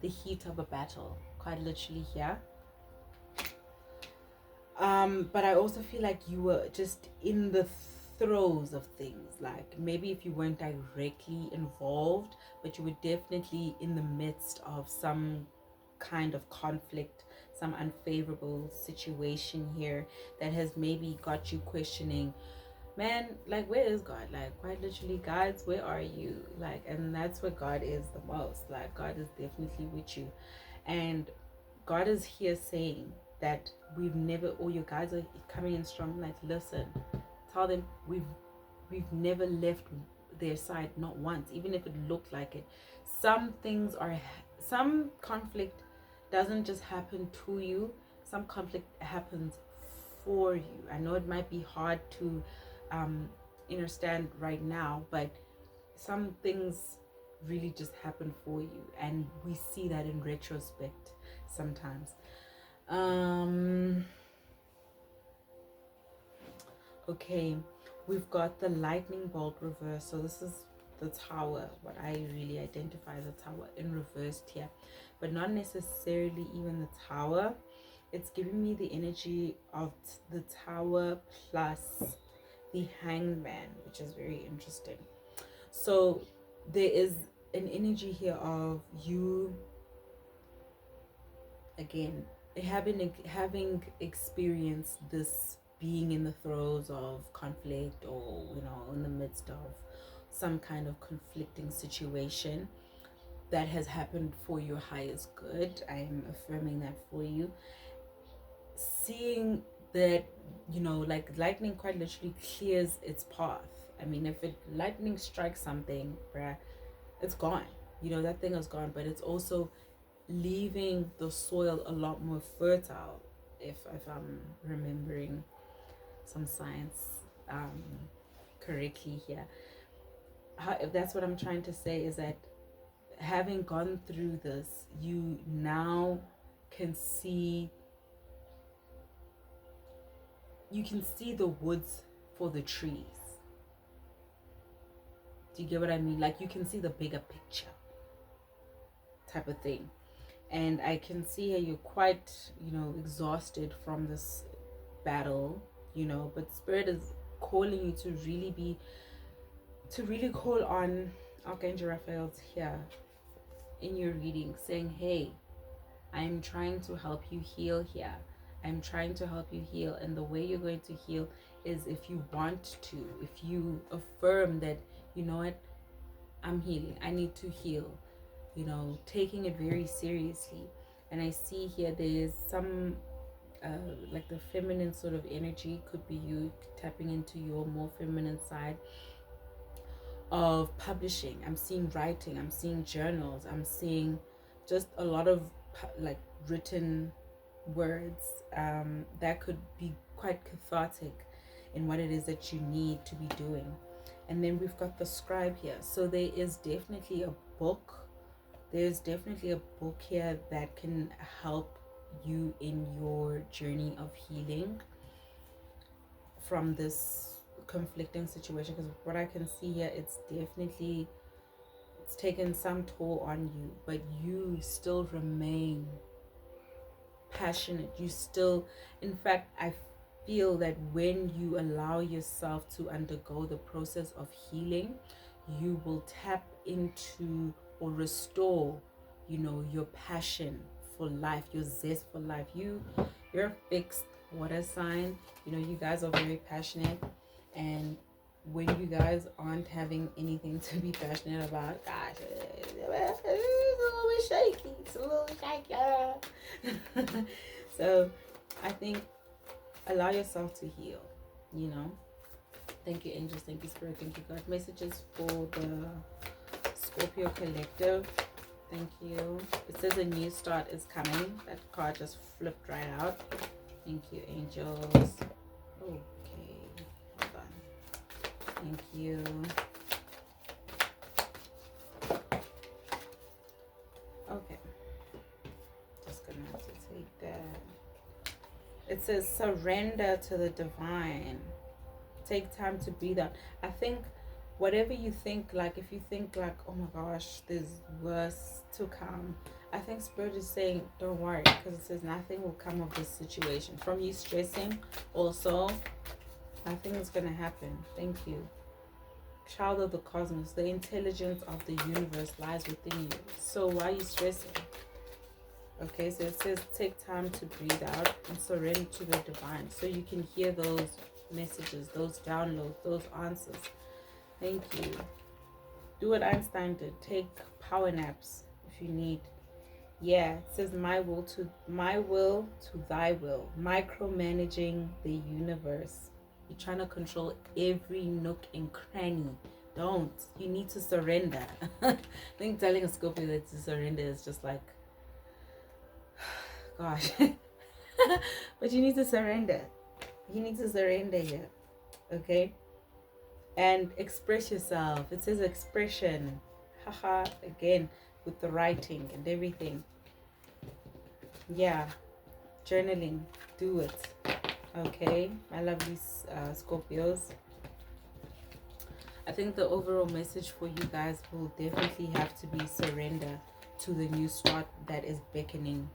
the heat of a battle. Quite literally here. But I also feel like you were just in the throes of things. Like maybe if you weren't directly involved, but you were definitely in the midst of some kind of conflict, some unfavorable situation here that has maybe got you questioning, man, like where is God? Like quite literally, guys, where are you? Like, and that's where God is the most. Like God is definitely with you, and God is here saying that we've never, or you guys are coming in strong, like listen, tell them we've never left their side, not once, even if it looked like it. Some conflict doesn't just happen to you, some conflict happens for you. I know it might be hard to understand right now, but some things really just happen for you, and we see that in retrospect sometimes. Okay, we've got the lightning bolt reverse. So this is the tower, what I really identify as a tower in reversed here, but not necessarily even the tower. It's giving me the energy of the tower plus the hangman, which is very interesting. So there is an energy here of you again having experienced this, being in the throes of conflict, or in the midst of some kind of conflicting situation that has happened for your highest good. I'm affirming that for you. Seeing that, like lightning quite literally clears its path. I mean, if lightning strikes something, bruh, it's gone. That thing is gone, but it's also leaving the soil a lot more fertile, if I'm remembering some science correctly here. If that's what I'm trying to say, is that having gone through this, you now can see the woods for the trees. Do you get what I mean? Like you can see the bigger picture type of thing. And I can see how you're quite, exhausted from this battle, but Spirit is calling you to really call on Archangel Raphael's here in your reading, saying, hey, I'm trying to help you heal here. I'm trying to help you heal. And the way you're going to heal is if you want to, if you affirm that, you know what, I'm healing. I need to heal. Taking it very seriously. And I see here there's some like the feminine sort of energy, could be you tapping into your more feminine side of publishing. I'm seeing writing, I'm seeing journals, I'm seeing just a lot of like written words that could be quite cathartic in what it is that you need to be doing. And then we've got the scribe here. So there is definitely a book there's definitely a book here that can help you in your journey of healing from this conflicting situation, because what I can see here, it's taken some toll on you, but you still remain passionate. You still, in fact, I feel that when you allow yourself to undergo the process of healing, you will tap into or restore, your passion for life, your zest for life. You're a fixed water sign. You guys are very passionate, and when you guys aren't having anything to be passionate about, gosh, it's a little bit shaky. It's a little shaky. So I think allow yourself to heal, Thank you, angels. Thank you, spirit. Thank you, God. Messages for the Scorpio collective. Thank you. It says a new start is coming. That card just flipped right out. Thank you, angels. Okay, hold on. Thank you. Okay. Just gonna have to take that. It says surrender to the divine. Take time to breathe out. I think whatever you think, like if you think like, oh my gosh, there's worse to come, I think spirit is saying don't worry, because it says nothing will come of this situation. From you stressing also, nothing is going to happen. Thank you. Child of the cosmos, the intelligence of the universe lies within you. So why are you stressing? Okay, so it says take time to breathe out and surrender to the divine, so you can hear those messages, those downloads, those answers. Thank you. Do what Einstein did. Take power naps if you need. Yeah, it says my will to thy will. Micromanaging the universe. You're trying to control every nook and cranny. Don't. You need to surrender. I think telling a Scorpio that to surrender is just like, gosh. But you need to surrender. You need to surrender here. Okay? And express yourself. It says expression. Haha. Again, with the writing and everything. Yeah. Journaling. Do it. Okay? My lovely Scorpios. I think the overall message for you guys will definitely have to be surrender to the new start that is beckoning.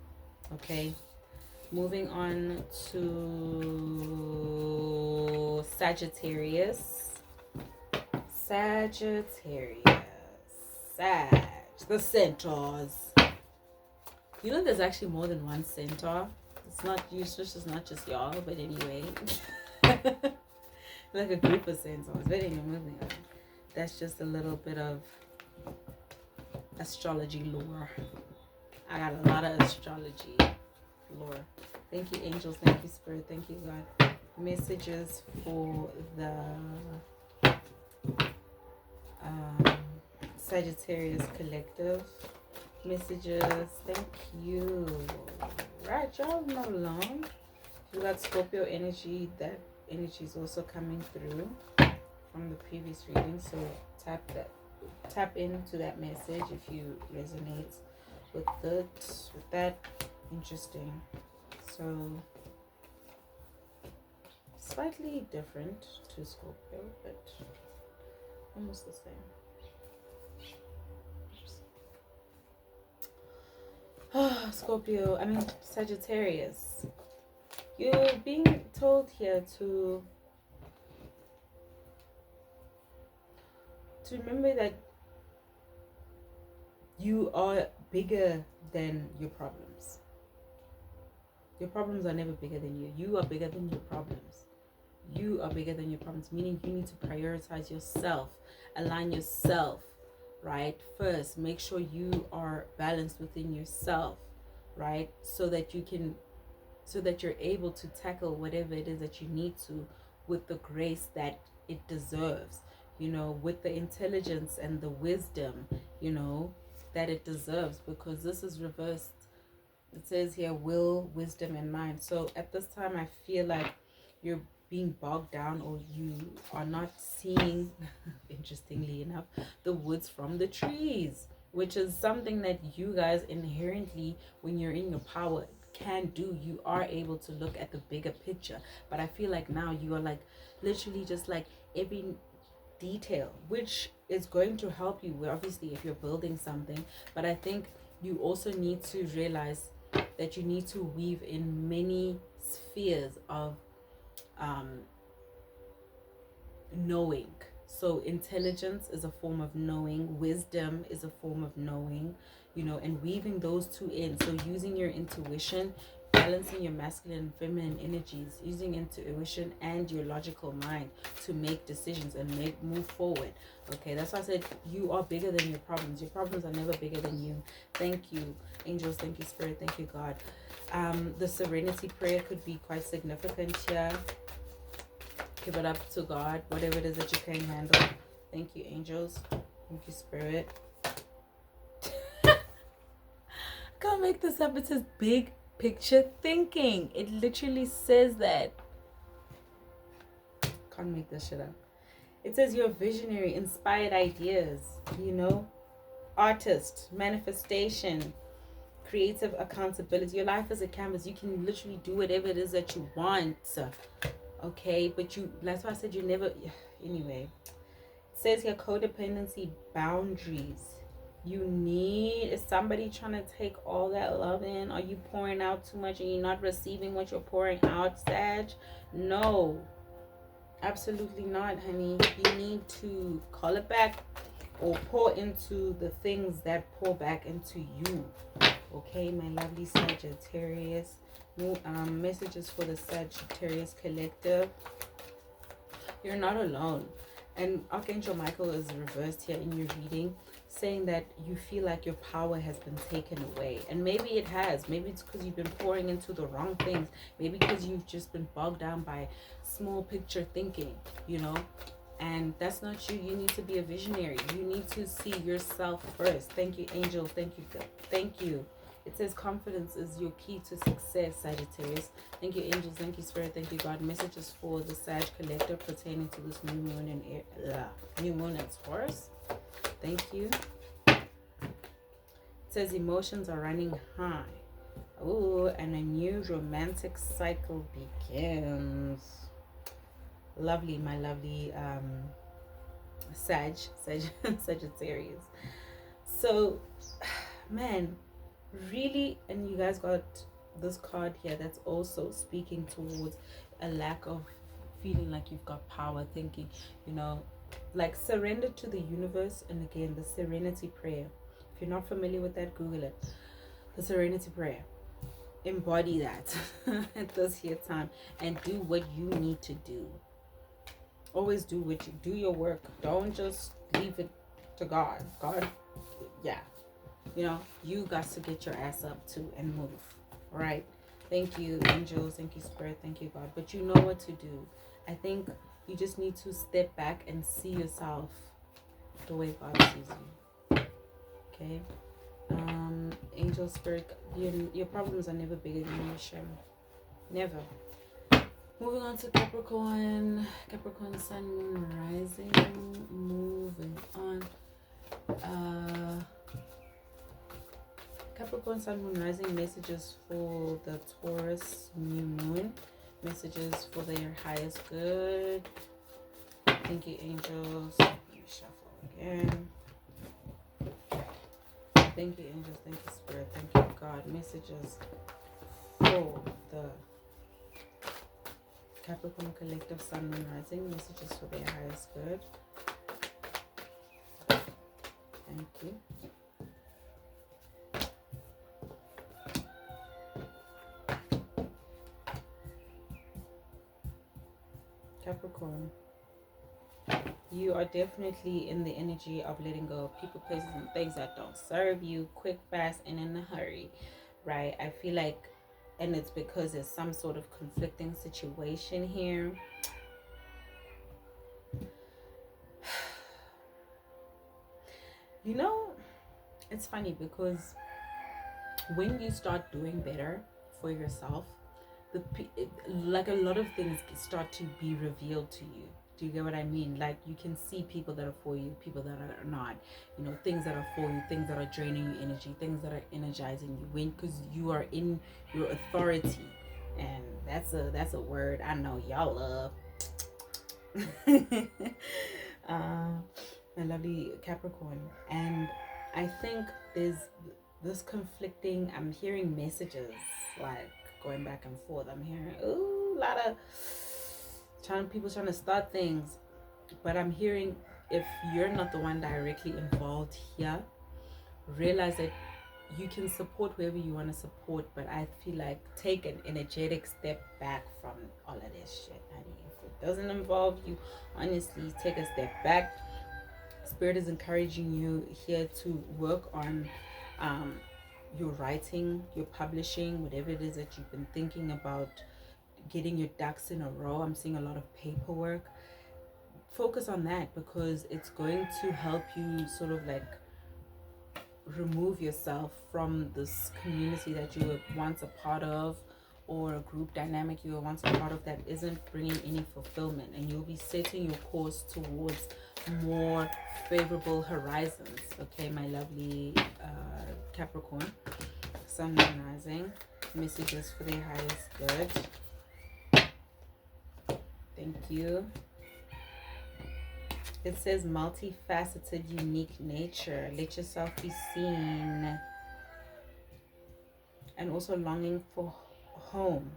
Okay? Moving on to Sagittarius. The centaurs. There's actually more than one centaur. It's not useless, it's not just y'all, but anyway. Like a group of centaurs. But anyway, moving on. That's just a little bit of astrology lore. I got a lot of astrology lore. Thank you, angels. Thank you, spirit. Thank you, God. Messages for the Sagittarius collective. Messages. Thank you. Right, y'all not alone. You got Scorpio energy. That energy is also coming through from the previous reading. So tap into that message if you resonate with that. Interesting. So slightly different to Scorpio, but almost the same. Sagittarius. You're being told here to remember that you are bigger than your problems. Your problems are never bigger than you. You are bigger than your problems. You are bigger than your problems, meaning you need to prioritize yourself, align yourself, right? First, make sure you are balanced within yourself, right? So that you're able to tackle whatever it is that you need to with the grace that it deserves, with the intelligence and the wisdom, that it deserves, because this is reversed. It says here will, wisdom, and mind. So at this time, I feel like you're being bogged down, or you are not seeing, interestingly enough, the woods from the trees. which is something that you guys inherently, when you're in your power, can do. You are able to look at the bigger picture. But I feel like now you are like literally just like every detail, which is going to help you obviously if you're building something. But I think you also need to realize that you need to weave in many spheres of knowing. So intelligence is a form of knowing, wisdom is a form of knowing, you know, and weaving those two in. So using your intuition, balancing your masculine and feminine energies, using intuition and your logical mind to make decisions and move forward. Okay, that's why I said you are bigger than your problems. Your problems are never bigger than you. Thank you, angels. Thank you, spirit. Thank you, God. The serenity prayer could be quite significant here. Give it up to God, whatever it is that you can handle. Thank you, angels. Thank you, spirit. I can't make this up. It says big picture thinking. It literally says that. Can't make this shit up. It says you're visionary, inspired ideas, you know, artist, manifestation, creative accountability. Your life is a canvas. You can literally do whatever it is that you want. Okay, but that's why I said you never, anyway. It says here codependency, boundaries. You need, is somebody trying to take all that love in? Are you pouring out too much and you're not receiving what you're pouring out, Sag? No, absolutely not, honey. You need to call it back or pour into the things that pour back into you. Okay, my lovely Sagittarius. Messages for the Sagittarius collective. You're not alone. And Archangel Michael is reversed here in your reading, saying that you feel like your power has been taken away. And maybe it has. Maybe it's because you've been pouring into the wrong things. Maybe because you've just been bogged down by small picture thinking, you know. And that's not you. You need to be a visionary. You need to see yourself first. Thank you, angels. Thank you. Thank you. It says confidence is your key to success, Sagittarius. Thank you, angels. Thank you, spirit. Thank you, God. Messages for the Sag collective pertaining to this new moon in Taurus. Thank you. It says emotions are running high. Oh, and a new romantic cycle begins. Lovely, my lovely Sagittarius. So, man, really, and you guys got this card here that's also speaking towards a lack of feeling like you've got power, thinking, you know, like surrender to the universe. And again, the serenity prayer, if you're not familiar with that, Google it. The serenity prayer, embody that at this here time and do what you need to do. Always do what you do, your work. Don't just leave it to God. Yeah, you know, you got to get your ass up too and move. All right. Thank you, angels. Thank you, spirit. Thank you, God. But you know what to do. I think you just need to step back and see yourself the way God sees you. Okay. Angel, spirit, your problems are never bigger than you, Shem. Never. Moving on to Capricorn. Capricorn, sun, moon, rising. Moving on. Capricorn, sun, moon, rising. Messages for the Taurus new moon. Messages for their highest good. Thank you, angels. Let me shuffle again. Thank you, angels. Thank you, spirit. Thank you, God. Messages for the Capricorn collective, sun, moon, rising. Messages for their highest good. Thank you. Capricorn, you are definitely in the energy of letting go of people, places, and things that don't serve you, quick, fast, and in a hurry, right? I feel like, and it's because there's some sort of conflicting situation here. You know, it's funny because when you start doing better for yourself, like a lot of things start to be revealed to you. Do you get what I mean? Like, you can see people that are for you, people that are not. You know, things that are for you, things that are draining you energy, things that are energizing you. When, because you are in your authority, and that's a word I know y'all love. My lovely Capricorn, and I think there's this conflicting. I'm hearing messages like going back and forth. I'm hearing a lot of people trying to start things, but I'm hearing, if you're not the one directly involved here, realize that you can support whoever you want to support, but I feel like take an energetic step back from all of this shit, honey. If it doesn't involve you, honestly, take a step back. Spirit is encouraging you here to work on your writing, your publishing, whatever it is that you've been thinking about, getting your ducks in a row. I'm seeing a lot of paperwork. Focus on that, because it's going to help you sort of like remove yourself from this community that you were once a part of, or a group dynamic you were once a part of that isn't bringing any fulfillment, and you'll be setting your course towards more favorable horizons. Okay, my lovely Capricorn, Sun, Moon, Rising, messages for their highest good. Thank you. It says multifaceted, unique nature. Let yourself be seen. And also longing for home.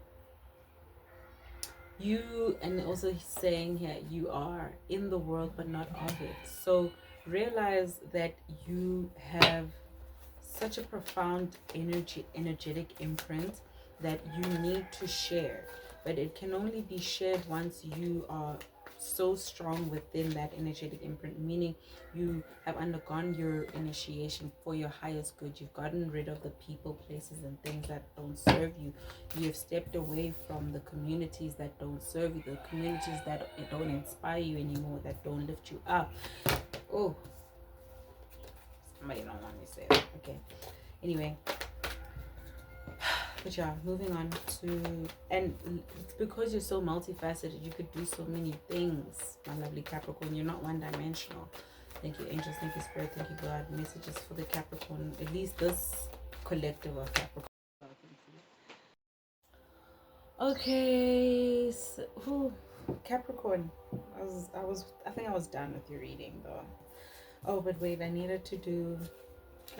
You, and also saying here, you are in the world but not of it. So realize that you have such a profound energetic imprint that you need to share. But it can only be shared once you are so strong within that energetic imprint, meaning you have undergone your initiation for your highest good. You've gotten rid of the people, places, and things that don't serve you. You have stepped away from the communities that don't serve you, the communities that don't inspire you anymore, that don't lift you up. Oh, somebody don't want me to say that. Okay, anyway, but yeah, moving on to, and it's because you're so multifaceted, you could do so many things, my lovely Capricorn. You're not one-dimensional. Thank you, angels. Thank you, spirit. Thank you, God. Messages for the Capricorn, at least this collective of Capricorn. Okay, so, Capricorn. I think I was done with your reading though. Oh, but wait, I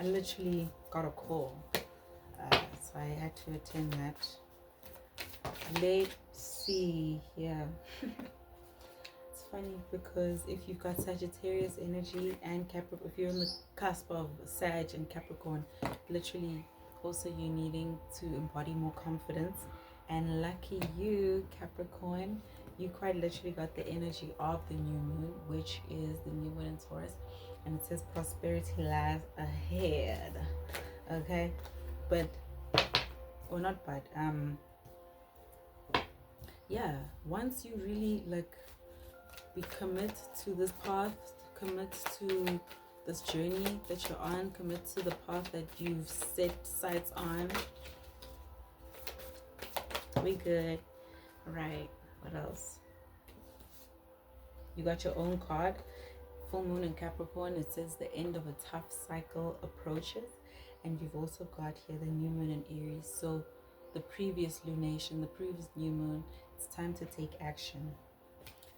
literally got a call. So I had to attend that. Let's see here. It's funny because if you've got Sagittarius energy and Capricorn, if you're on the cusp of Sag and Capricorn, literally also you're needing to embody more confidence. And lucky you, Capricorn, you quite literally got the energy of the new moon, which is the new moon in Taurus. And it says prosperity lies ahead. Okay? But or not, but yeah, once you really like commit to this path, commit to this journey that you're on, commit to the path that you've set sights on, we good. Right, what else? You got your own card, full moon in Capricorn. It says the end of a tough cycle approaches. And you've also got here the new moon in Aries. So the previous lunation, the previous new moon, it's time to take action.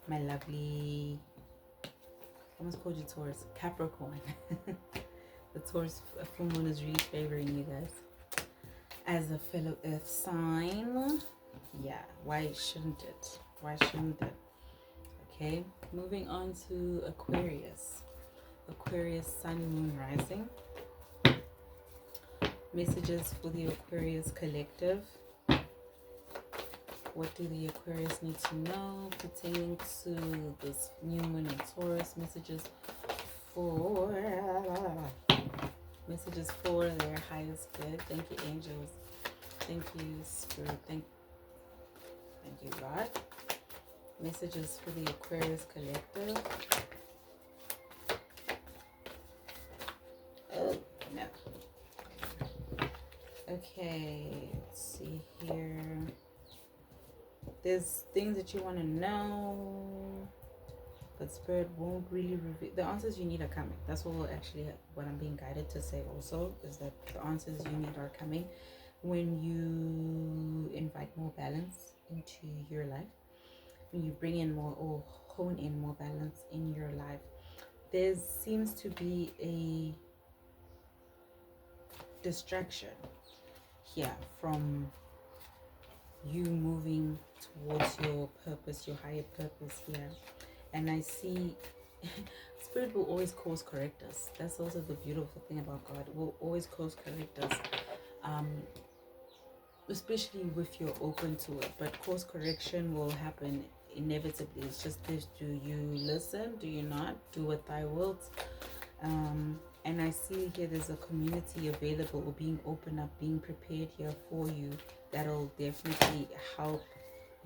My lovely, I almost called you Taurus, Capricorn. The Taurus full moon is really favoring you guys. As a fellow earth sign, yeah, why shouldn't it? Why shouldn't it? Okay, moving on to Aquarius. Aquarius, sun, moon, rising. Messages for the Aquarius collective. What do the Aquarius need to know pertaining to this new moon in Taurus? Messages for their highest good. Thank you, angels. Thank you, spirit. Thank you, God. Messages for the Aquarius collective. Oh no. Okay, let's see here. There's things that you want to know. but Spirit won't really reveal. The answers you need are coming. That's all actually what I'm being guided to say also, is that the answers you need are coming when you invite more balance into your life, when you bring in more or hone in more balance in your life. There seems to be a distraction here from you moving towards your purpose, your higher purpose here. And I see Spirit will always course correct us. That's also the beautiful thing about God. It will always course correct us, especially if you're open to it. But course correction will happen inevitably. It's just this: do you listen? Do you not? Do what thy wilt. And I see here there's a community available or being open up, being prepared here for you, that'll definitely help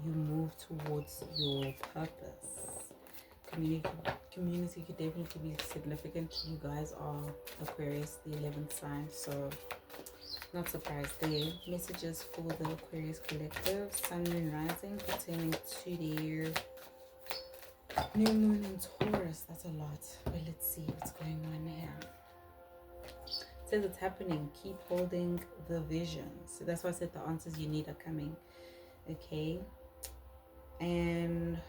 you move towards your purpose. Community could definitely be significant. You guys are Aquarius, the 11th sign, so not surprised there. Messages for the Aquarius collective, Sun, Moon, Rising, pertaining to their new moon in Taurus. That's a lot, but let's see what's going on here. It says it's happening. Keep holding the vision. So that's why I said the answers you need are coming. Okay, and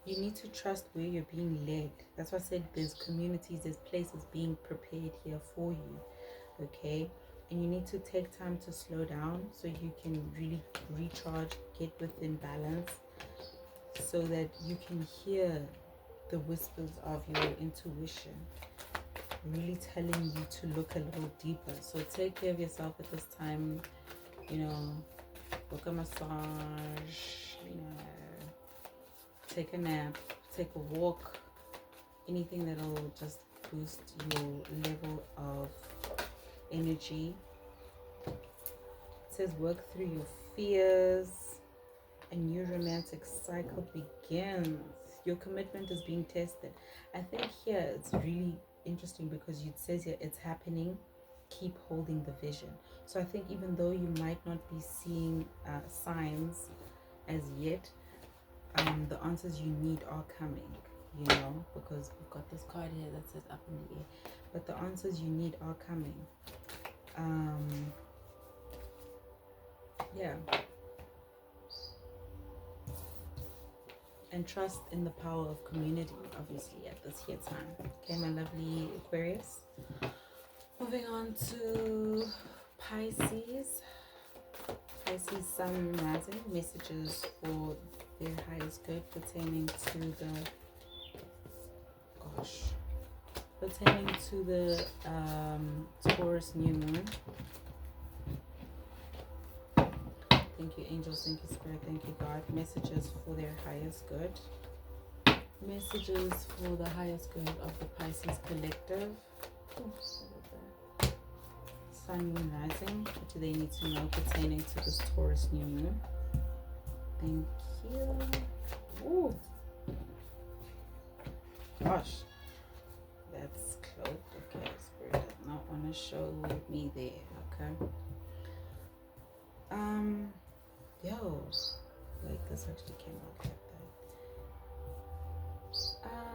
you need to trust where you're being led. That's why I said there's communities, there's places being prepared here for you. Okay, and you need to take time to slow down so you can really recharge, get within balance, so that you can hear the whispers of your intuition really telling you to look a little deeper. So take care of yourself at this time. You know, book a massage, you know, take a nap, take a walk, anything that'll just boost your level of energy. It says work through your fears. A new romantic cycle begins. Your commitment is being tested. I think here it's really interesting because it says here it's happening. Keep holding the vision. So I think even though you might not be seeing signs as yet, the answers you need are coming, you know, because we've got this card here that says up in the air, but the answers you need are coming. Yeah, and trust in the power of community, obviously, at this here time. Okay, my lovely Aquarius. Moving on to Pisces. Pisces, Sun, Rising. Messages for their highest good pertaining to the Taurus new moon. Thank you, angels. Thank you, Spirit. Thank you, God. Messages for their highest good. Messages for the highest good of the Pisces collective. Sun, Moon, Rising. What do they need to know pertaining to this Taurus new moon? Thank you. Ooh. Gosh. That's close. Okay, Spirit does not want to show me there. Okay. Yo. Wait, this actually came out like that.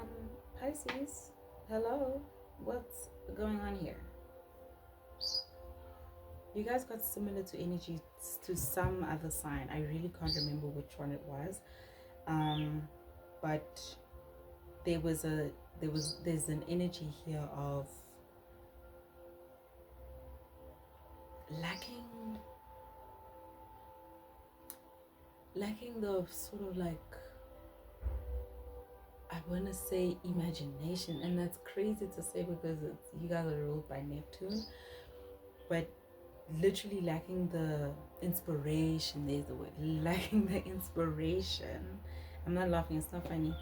Pisces. Hello. What's going on here? You guys got similar to energy to some other sign. I really can't remember which one it was. But there's an energy here of lacking the sort of like, I want to say imagination, and that's crazy to say because you guys are ruled by Neptune, but literally lacking the inspiration. There's the word, lacking the inspiration. I'm not laughing, it's not funny.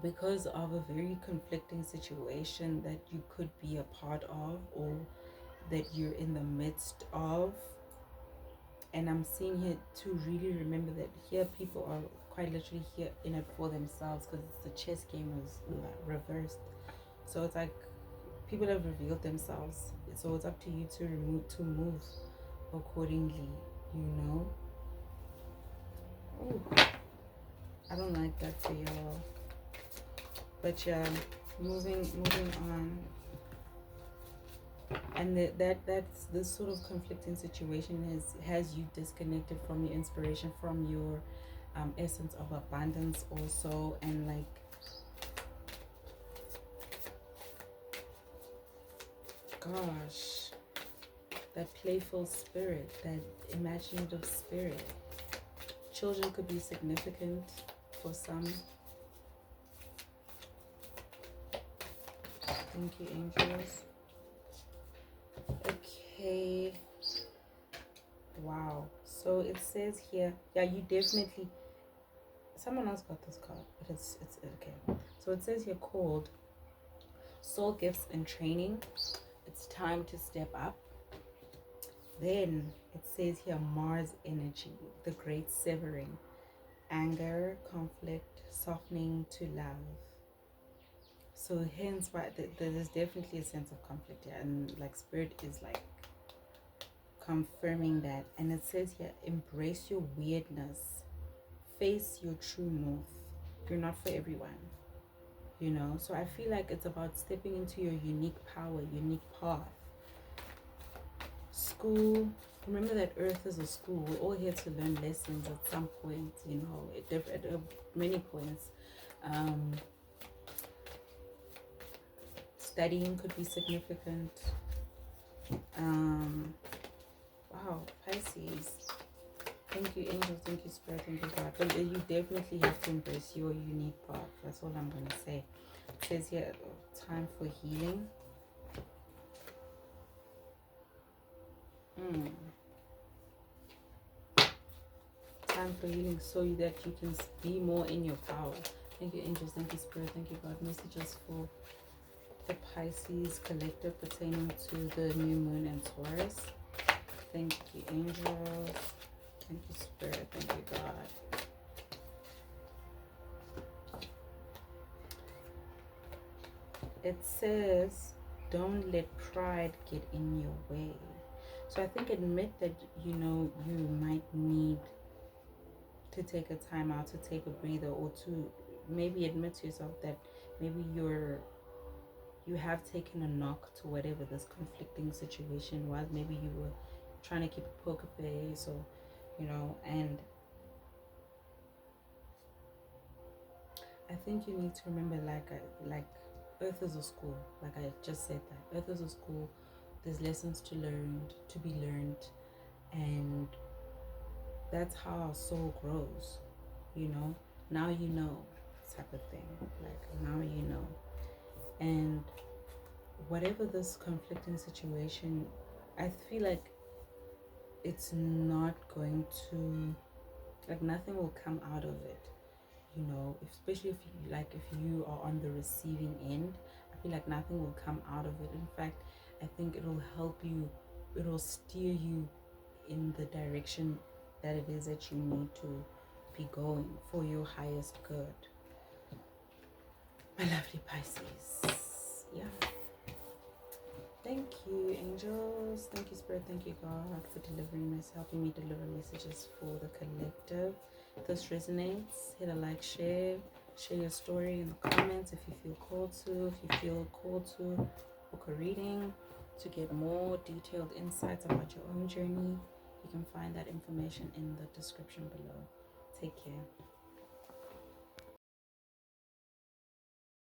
Because of a very conflicting situation that you could be a part of or that you're in the midst of. And I'm seeing here to really remember that here people are quite literally here in it for themselves, because the chess game was reversed. So it's like people have revealed themselves. So it's up to you to move accordingly, you know. Ooh. I don't like that for y'all. But yeah, moving on. And that's this sort of conflicting situation has you disconnected from your inspiration, from your essence of abundance also, and like gosh, that playful spirit, that imaginative spirit. Children could be significant for some. Thank you, angels. Okay. Wow. So it says here, yeah, you definitely, someone else got this card, but it's okay. So it says here, called soul gifts and training. It's time to step up. Then it says here, Mars energy, the great severing, anger, conflict, softening to love. So hence why there's definitely a sense of conflict here, and like spirit is like confirming that. And it says here, embrace your weirdness, face your true north. You're not for everyone, you know. So I feel like it's about stepping into your unique power, unique path. School, remember that Earth is a school. We're all here to learn lessons at some point, you know, at many points. Studying could be significant. Wow, Pisces. Thank you, angels. Thank you, spirit. Thank you, God. But you definitely have to embrace your unique path. That's all I'm gonna say. It says here, time for healing. Time for healing, so that you can be more in your power. Thank you, angels. Thank you, spirit. Thank you, God. Messages for the Pisces collective pertaining to the new moon and Taurus. Thank you, angels. Thank you, spirit. Thank you, God. It says, don't let pride get in your way. So I think admit that, you know, you might need to take a time out, to take a breather, or to maybe admit to yourself that maybe you have taken a knock to whatever this conflicting situation was. Maybe you were trying to keep a poker face, or you know, and I think you need to remember, like Earth is a school. Like I just said, that Earth is a school. There's lessons to be learned, and that's how our soul grows. You know, now you know, type of thing. Like now you know, and whatever this conflicting situation, I feel like it's not going to, like nothing will come out of it, you know, especially if you are on the receiving end. I feel like nothing will come out of it. In fact, I think it'll help you, it'll steer you in the direction that it is that you need to be going for your highest good, my lovely Pisces. Yeah. Thank you, angels. Thank you, spirit. Thank you, God, for delivering this, helping me deliver messages for the collective. If this resonates, hit a like, share your story in the comments if you feel called to. If you feel called to book a reading to get more detailed insights about your own journey, you can find that information in the description below. Take care.